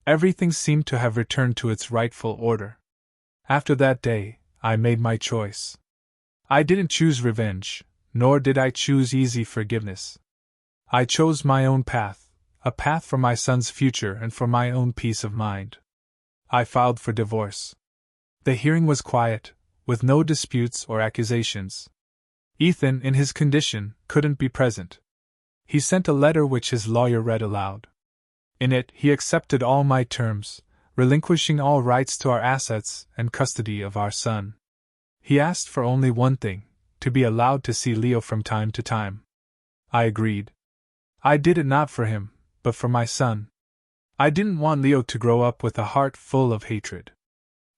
Everything seemed to have returned to its rightful order. After that day, I made my choice. I didn't choose revenge, nor did I choose easy forgiveness. I chose my own path, a path for my son's future and for my own peace of mind. I filed for divorce. The hearing was quiet, with no disputes or accusations. Ethan, in his condition, couldn't be present. He sent a letter which his lawyer read aloud. In it, he accepted all my terms, relinquishing all rights to our assets and custody of our son. He asked for only one thing, to be allowed to see Leo from time to time. I agreed. I did it not for him, but for my son. I didn't want Leo to grow up with a heart full of hatred.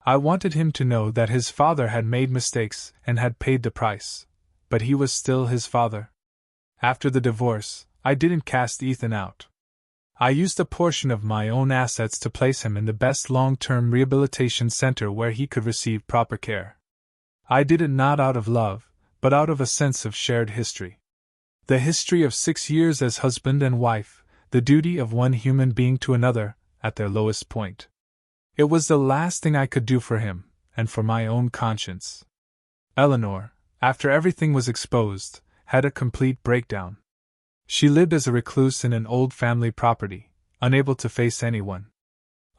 I wanted him to know that his father had made mistakes and had paid the price, but he was still his father. After the divorce, I didn't cast Ethan out. I used a portion of my own assets to place him in the best long-term rehabilitation center where he could receive proper care. I did it not out of love, but out of a sense of shared history. The history of 6 years as husband and wife, the duty of one human being to another, at their lowest point. It was the last thing I could do for him, and for my own conscience. Eleanor, after everything was exposed, had a complete breakdown. She lived as a recluse in an old family property, unable to face anyone.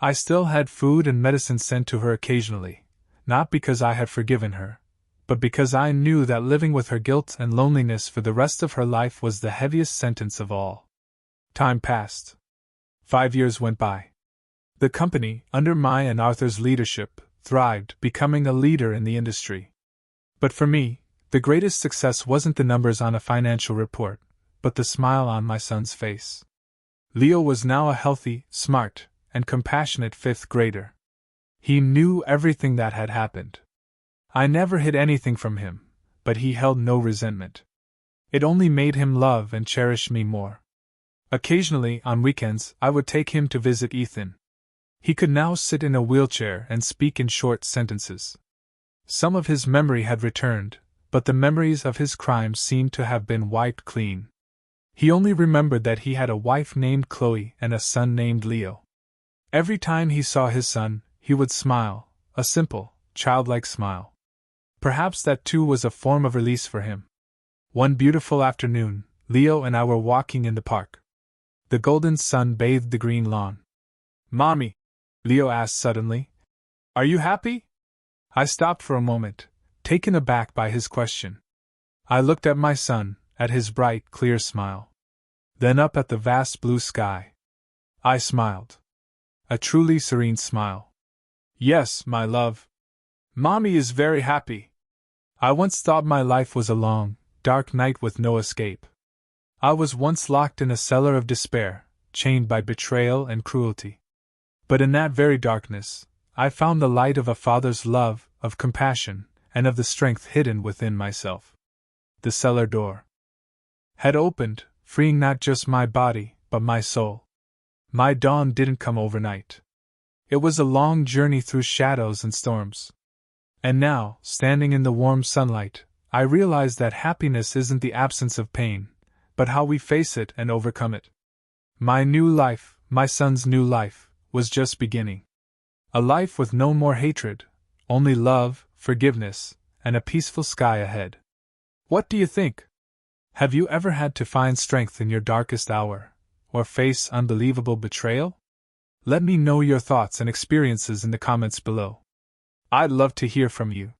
I still had food and medicine sent to her occasionally, not because I had forgiven her, but because I knew that living with her guilt and loneliness for the rest of her life was the heaviest sentence of all. Time passed. 5 years went by. The company, under my and Arthur's leadership, thrived, becoming a leader in the industry. But for me, the greatest success wasn't the numbers on a financial report, but the smile on my son's face. Leo was now a healthy, smart, and compassionate 5th grader. He knew everything that had happened. I never hid anything from him, but he held no resentment. It only made him love and cherish me more. Occasionally, on weekends, I would take him to visit Ethan. He could now sit in a wheelchair and speak in short sentences. Some of his memory had returned, but the memories of his crimes seemed to have been wiped clean. He only remembered that he had a wife named Chloe and a son named Leo. Every time he saw his son, he would smile, a simple, childlike smile. Perhaps that too was a form of release for him. One beautiful afternoon, Leo and I were walking in the park. The golden sun bathed the green lawn. "Mommy," Leo asked suddenly, "are you happy?" I stopped for a moment, taken aback by his question. I looked at my son, at his bright, clear smile. Then up at the vast blue sky. I smiled. A truly serene smile. "Yes, my love. Mommy is very happy. I once thought my life was a long, dark night with no escape. I was once locked in a cellar of despair, chained by betrayal and cruelty. But in that very darkness, I found the light of a father's love, of compassion, and of the strength hidden within myself." The cellar door had opened, freeing not just my body, but my soul. My dawn didn't come overnight. It was a long journey through shadows and storms. And now, standing in the warm sunlight, I realize that happiness isn't the absence of pain, but how we face it and overcome it. My new life, my son's new life, was just beginning. A life with no more hatred, only love, forgiveness, and a peaceful sky ahead. What do you think? Have you ever had to find strength in your darkest hour, or face unbelievable betrayal? Let me know your thoughts and experiences in the comments below. I'd love to hear from you.